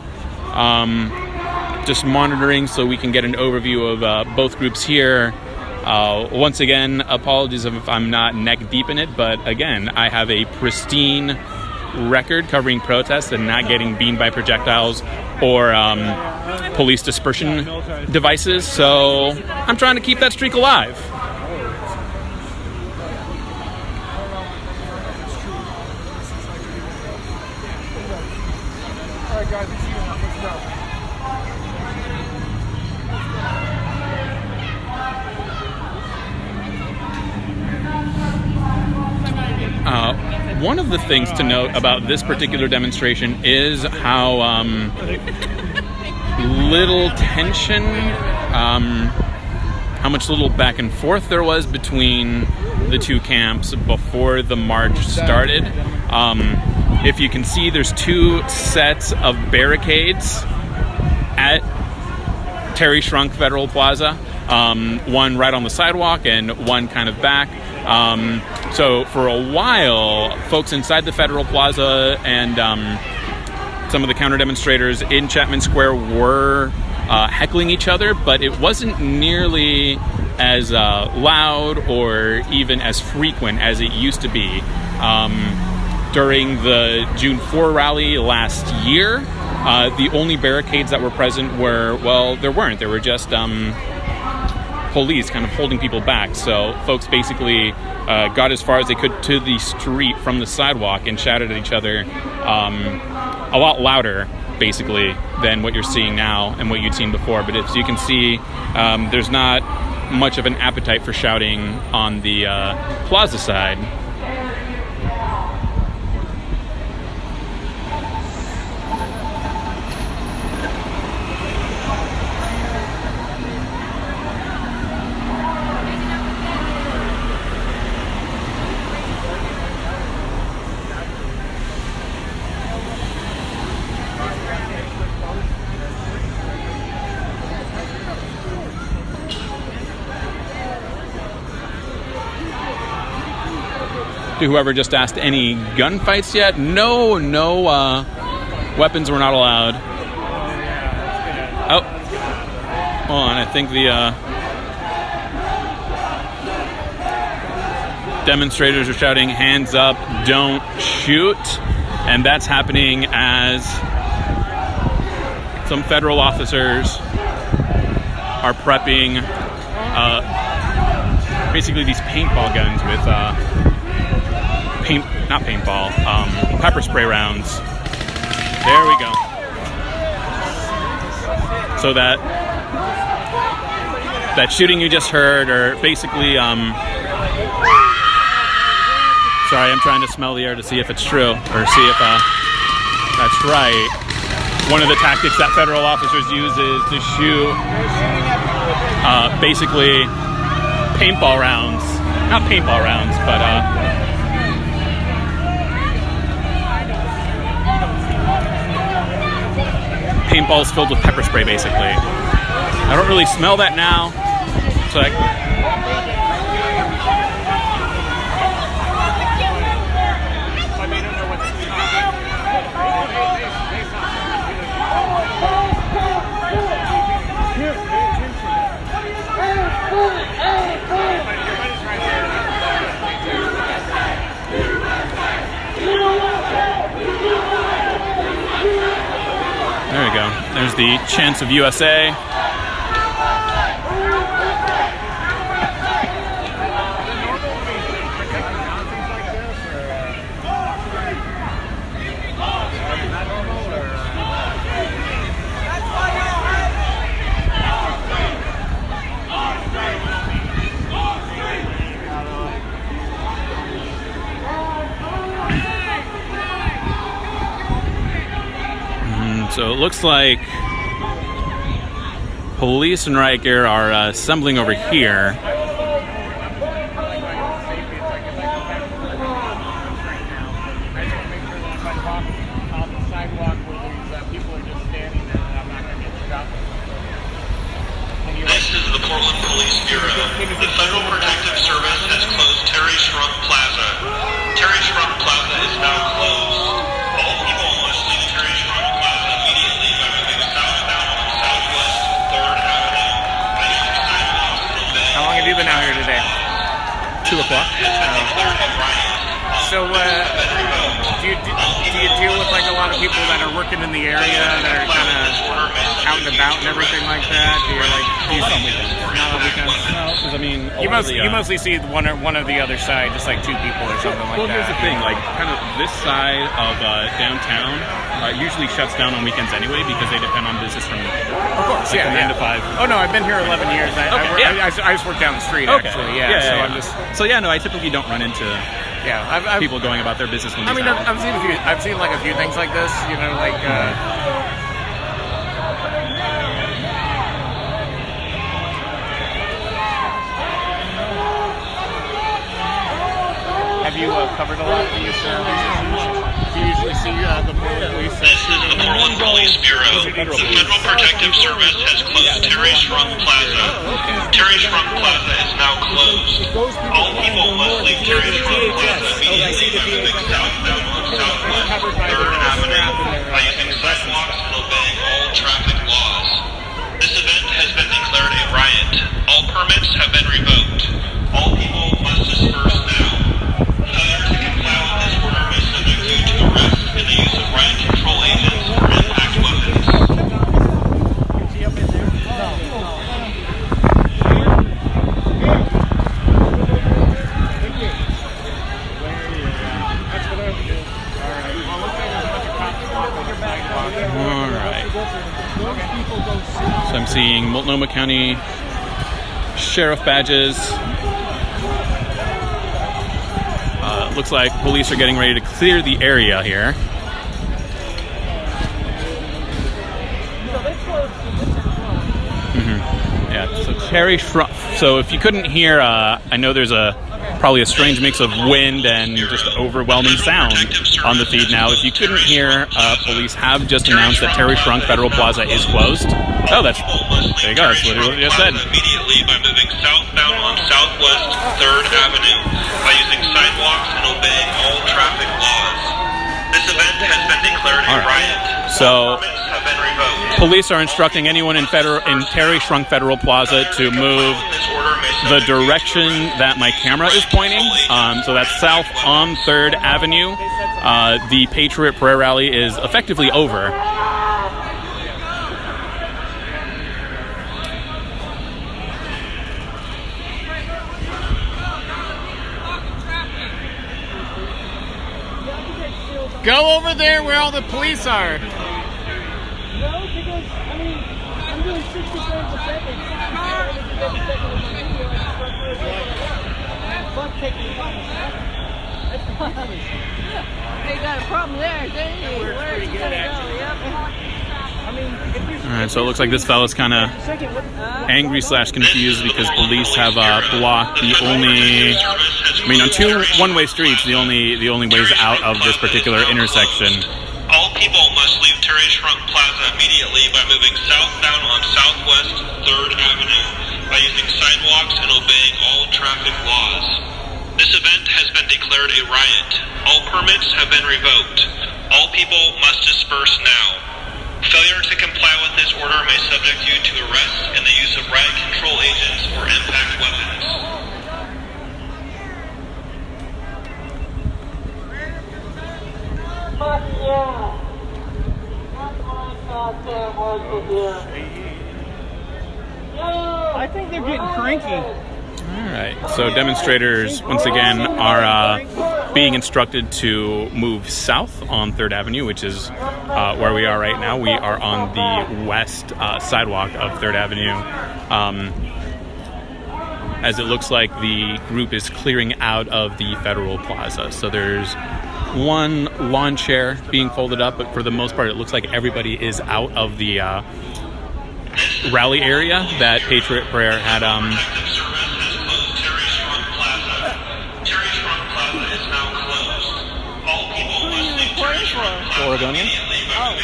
just monitoring so we can get an overview of both groups here. Once again, apologies if I'm not neck deep in it, but again, I have a pristine record covering protests and not getting beamed by projectiles or police dispersion devices, so I'm trying to keep that streak alive. One of the things to note about this particular demonstration is how little tension, how much little back and forth there was between the two camps before the march started. If you can see, there's 2 sets of barricades at Terry Shrunk Federal Plaza, one right on the sidewalk and one kind of back. So for a while, folks inside the Federal Plaza and some of the counter-demonstrators in Chapman Square were heckling each other, but it wasn't nearly as loud or even as frequent as it used to be. During the June 4 rally last year, the only barricades that were present were, well, there weren't. There were just police kind of holding people back. So folks basically got as far as they could to the street from the sidewalk and shouted at each other a lot louder, basically, than what you're seeing now and what you'd seen before. But as you can see, there's not much of an appetite for shouting on the plaza side. to whoever just asked, any gunfights yet? No, weapons were not allowed. Oh, hold on, I think the demonstrators are shouting, hands up, don't shoot. And that's happening as some federal officers are prepping basically these paintball guns with pepper spray rounds. There we go. So that shooting you just heard, or basically, sorry, I'm trying to smell the air to see if it's true, or see if that's right. One of the tactics that federal officers use is to shoot basically paintball rounds. Not paintball rounds, but paintballs filled with pepper spray, basically. I don't really smell that now, so there we go. There's the chants of USA. So it looks like police and riot gear are assembling over here. Next is the Portland Police Bureau. The Federal Protective Service has closed Terry Shrunk Plaza. Terry Shrunk Plaza is now closed. All people must leave Terry Shrunk Plaza immediately by moving southbound on Southwest 3rd Avenue. How long have you been out here today? 2 o'clock. So, do you deal with like a lot of people that are working in the area that are kind of out and about and everything like that? Do you like do something? Not on weekends. No, because I mean, you mostly see one or the other side, just like 2 people or something like that. Well, here's the thing, like kind of this side of downtown usually shuts down on weekends anyway because they depend on business from of course, like 9 to 5. Oh no, I've been here 11 years. I just work down the street actually. So no, I typically don't run into people going about their business when I've seen like a few things like this, you know, like have you covered a lot of these do you usually see the police shooting? The Portland Police Bureau. The Federal Protective Service has closed Terry Shrunk Plaza. Terry Shrunk Plaza is now closed. All people must leave Terry Shrunk Plaza immediately by moving southbound on Southwest 3rd Avenue by using sidewalks and obeying all traffic laws. This event has been declared a riot. All permits have been revoked. All people must disperse now. Failure to comply with this order may subject you to arrest and the use of riot control agents or impact weapons. Alright. So I'm seeing Multnomah County Sheriff badges. Looks like police are getting ready to clear the area here. Yeah, so Terry Shrunk. So if you couldn't hear, I know there's probably a strange mix of wind and just overwhelming sound on the feed now. If you couldn't hear, police have just announced that Terry Shrunk Federal Plaza is closed. Oh, there you go. That's what he just said. Immediately by moving southbound on Southwest 3rd Avenue by using sidewalks and obeying So, police are instructing anyone in Terry Shrunk Federal Plaza to move the direction that my camera is pointing. So that's south on 3rd Avenue. The Patriot Prayer Rally is effectively over. Go over there where all the police are. No, because, I mean, I'm doing 60 frames a second. Fuck taking They got a problem there, didn't he? Where is he gonna go? Yep. I mean, Alright, so it looks like this fella's kind of angry/confused because police have blocked the only, I mean, on 2 one-way streets, the only ways out of this particular intersection. All people must leave Terry Shrunk Plaza immediately by moving southbound on Southwest 3rd Avenue by using sidewalks and obeying all traffic laws. This event has been declared a riot. All permits have been revoked. All people must disperse now. Failure to comply with this order may subject you to arrest and the use of riot control agents or impact weapons. Fuck yeah! That's my goddamn work with you. I think they're getting cranky. Alright, so demonstrators, once again, are being instructed to move south on 3rd Avenue, which is where we are right now. We are on the west sidewalk of 3rd Avenue, as it looks like the group is clearing out of the Federal Plaza. So there's one lawn chair being folded up, but for the most part it looks like everybody is out of the rally area that Patriot Prayer had Oregonian? Oh.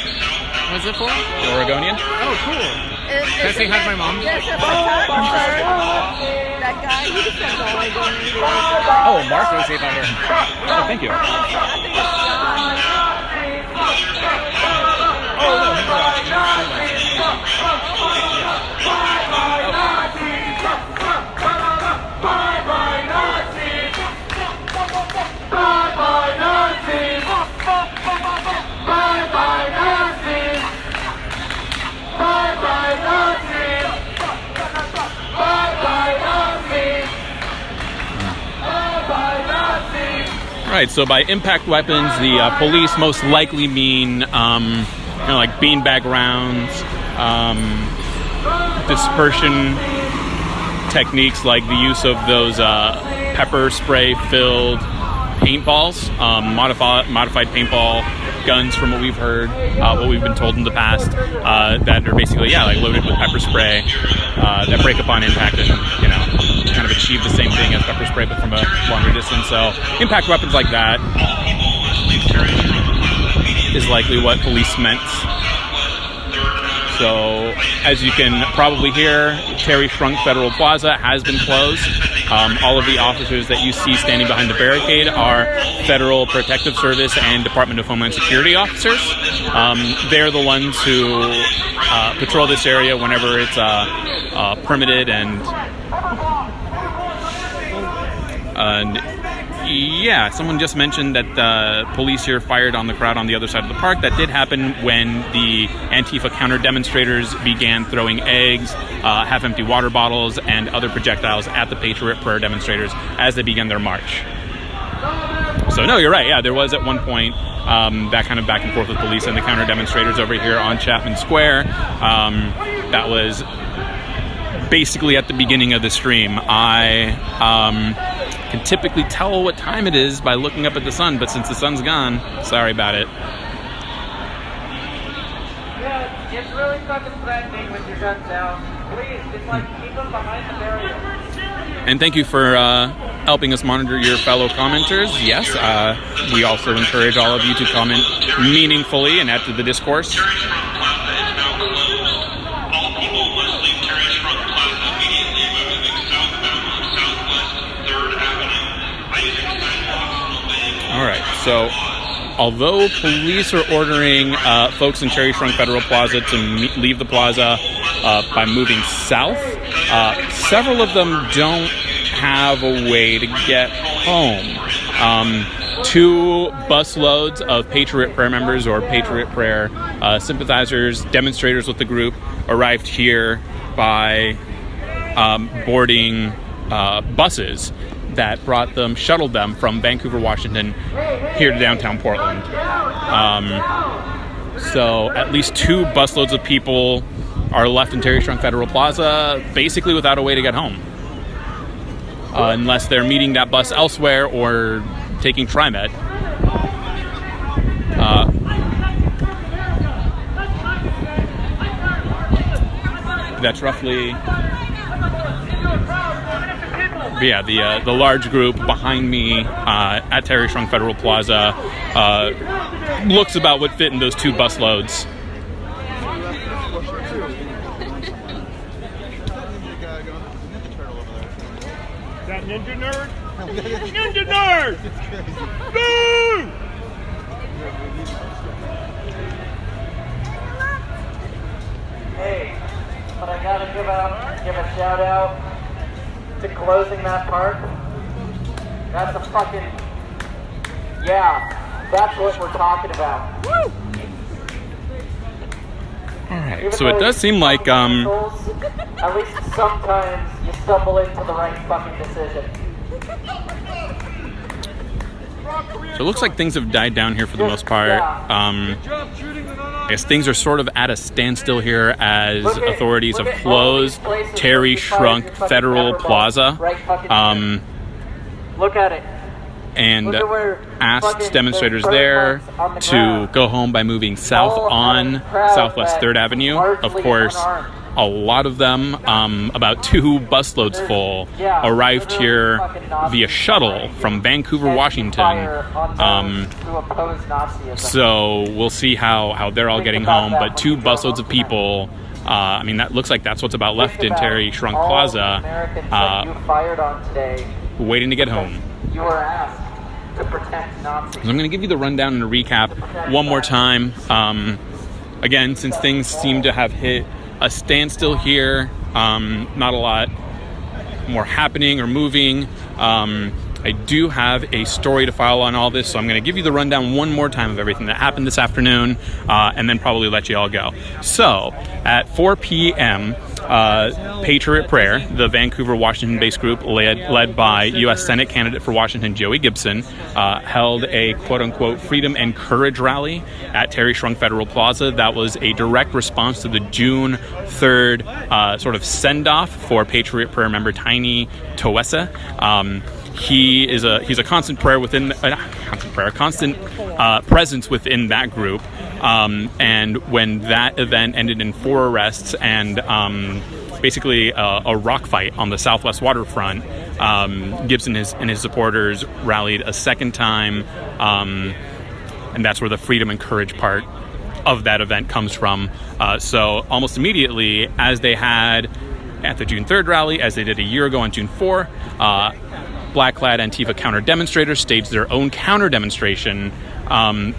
What's it for? Oregonian? Oh, cool. Can I say hi to my mom? Yes, a photographer. That guy, he sent Oregonian. Oh, Mark, let me see if I'm here. Oh, thank you. Right, so by impact weapons, the police most likely mean, like beanbag rounds, dispersion techniques like the use of those pepper spray filled paintballs, modified paintball guns from what we've heard, what we've been told in the past, that are basically, like loaded with pepper spray, that break up on impact and, kind of achieve the same thing as pepper spray but from a longer distance. So impact weapons like that is likely what police meant. So as you can probably hear, Terry Shrunk Federal Plaza has been closed. All of the officers that you see standing behind the barricade are Federal Protective Service and Department of Homeland Security officers. They're the ones who patrol this area whenever it's permitted and yeah, someone just mentioned that the police here fired on the crowd on the other side of the park. That did happen when the Antifa counter-demonstrators began throwing eggs, half-empty water bottles, and other projectiles at the Patriot Prayer demonstrators as they began their march. So no, you're right. Yeah, there was at one point that kind of back and forth with police and the counter-demonstrators over here on Chapman Square. That was basically at the beginning of the stream. I can typically tell what time it is by looking up at the sun, but since the sun's gone, sorry about it. Yeah, it's really fucking threatening with your guns down. Please, just keep them behind the barrier. And thank you for helping us monitor your fellow commenters. Yes, we also encourage all of you to comment meaningfully and add to the discourse. All right, so although police are ordering folks in Terry Shrunk Federal Plaza to leave the plaza by moving south, several of them don't have a way to get home. 2 busloads of Patriot Prayer members or Patriot Prayer sympathizers, demonstrators with the group, arrived here by boarding buses that shuttled them from Vancouver, Washington, here to downtown Portland. So at least 2 busloads of people are left in Terry Shrunk Federal Plaza, basically without a way to get home. Unless they're meeting that bus elsewhere or taking TriMet. That's roughly... Yeah, the large group behind me at Terry Shrunk Federal Plaza looks about what fit in those 2 busloads. That ninja nerd? Ninja nerd! No! Hey, but I gotta give a shout out to closing that park. That's a fucking, yeah, that's what we're talking about. Woo! Alright, so it does seem like, at least sometimes you stumble into the right fucking decision. So it looks like things have died down here for the most part. I guess things are sort of at a standstill here as authorities have closed Terry Shrunk Federal Plaza. Look at it. And asked demonstrators there to go home by moving south on Southwest 3rd Avenue. Of course, a lot of them, about 2 busloads full, arrived here via shuttle from Vancouver, Washington. So we'll see how they're all getting home. But 2 busloads of people, I mean, that looks like that's what's about left in Terry Shrunk Plaza, waiting to get home. You were asked to protect Nazis. So I'm going to give you the rundown and a recap one more time. Again, since things seem to have hit a standstill here, not a lot more happening or moving. I do have a story to file on all this, so I'm going to give you the rundown one more time of everything that happened this afternoon, and then probably let you all go. So, at 4 p.m., Patriot Prayer, the Vancouver, Washington-based group led by U.S. Senate candidate for Washington, Joey Gibson, held a quote-unquote Freedom and Courage rally at Terry Shrunk Federal Plaza. That was a direct response to the June 3rd sort of send-off for Patriot Prayer member Tiny Towesa. He's a constant prayer within constant presence within that group. And when that event ended in 4 arrests and basically a rock fight on the Southwest waterfront, Gibson and his supporters rallied a second time, and that's where the freedom and courage part of that event comes from. So almost immediately, as they had at the June 3rd rally, as they did a year ago on June 4, black-clad Antifa counter-demonstrators staged their own counter-demonstration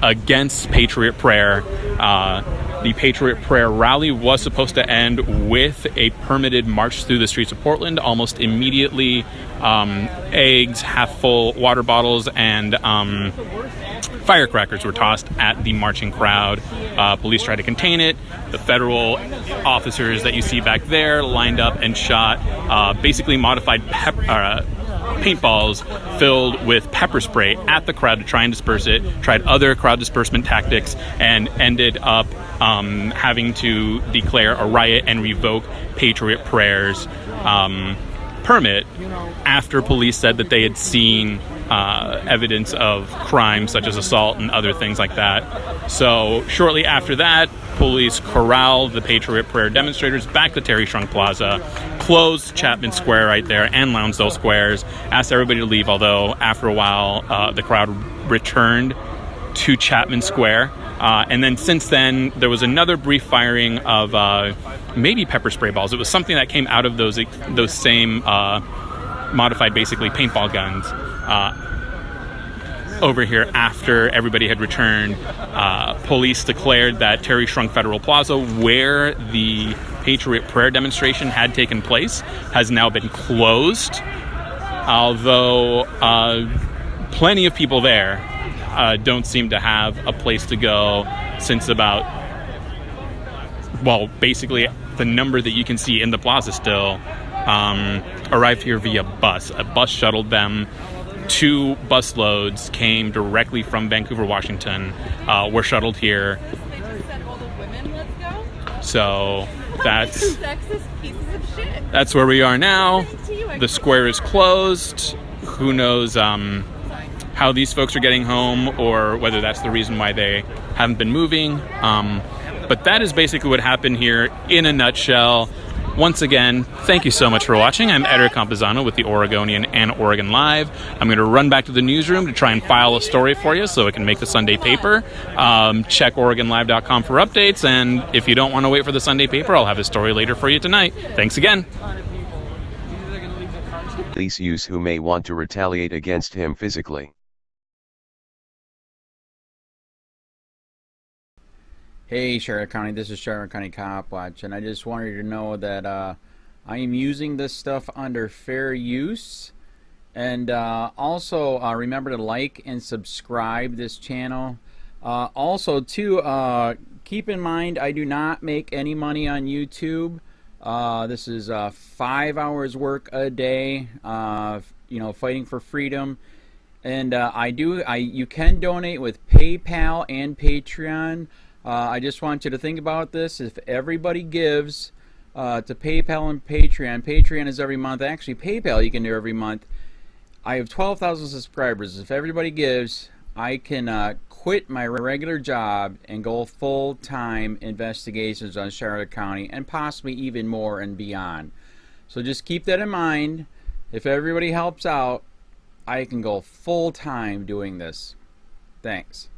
against Patriot Prayer. The Patriot Prayer rally was supposed to end with a permitted march through the streets of Portland. Almost immediately, eggs, half-full water bottles, and firecrackers were tossed at the marching crowd. Police tried to contain it. The federal officers that you see back there lined up and shot basically modified paintballs filled with pepper spray at the crowd to try and disperse it, tried other crowd disbursement tactics, and ended up having to declare a riot and revoke Patriot Prayer's permit after police said that they had seen evidence of crimes such as assault and other things like that. So shortly after that, police corralled the Patriot Prayer demonstrators back to Terry Shrunk Plaza, closed Chapman Square right there and Lonsdale Squares, asked everybody to leave, although after a while the crowd returned to Chapman Square. And then since then, there was another brief firing of maybe pepper spray balls. It was something that came out of those same modified, basically, paintball guns. over here after everybody had returned. Police declared that Terry Shrunk Federal Plaza, where the Patriot Prayer demonstration had taken place, has now been closed. Although plenty of people there don't seem to have a place to go, since about, well, basically the number that you can see in the plaza still arrived here via bus. A bus shuttled them. 2 bus loads came directly from Vancouver, Washington, were shuttled here. So that's where we are now. The square is closed. Who knows how these folks are getting home, or whether that's the reason why they haven't been moving. But that is basically what happened here in a nutshell. Once again, thank you so much for watching. I'm Editor Campuzano with the Oregonian and Oregon Live. I'm going to run back to the newsroom to try and file a story for you so it can make the Sunday paper. Check OregonLive.com for updates, and if you don't want to wait for the Sunday paper, I'll have a story later for you tonight. Thanks again. Police use who may want to retaliate against him physically. Hey Charlotte County, this is Charlotte County Copwatch, and I just wanted you to know that I am using this stuff under fair use. And also remember to like and subscribe this channel. Also too, keep in mind I do not make any money on YouTube. This is 5 hours work a day, you know, fighting for freedom. And you can donate with PayPal and Patreon. I just want you to think about this. If everybody gives to PayPal and Patreon, Patreon is every month. Actually, PayPal you can do every month. I have 12,000 subscribers. If everybody gives, I can quit my regular job and go full-time investigations on Charlotte County, and possibly even more and beyond. So just keep that in mind. If everybody helps out, I can go full-time doing this. Thanks.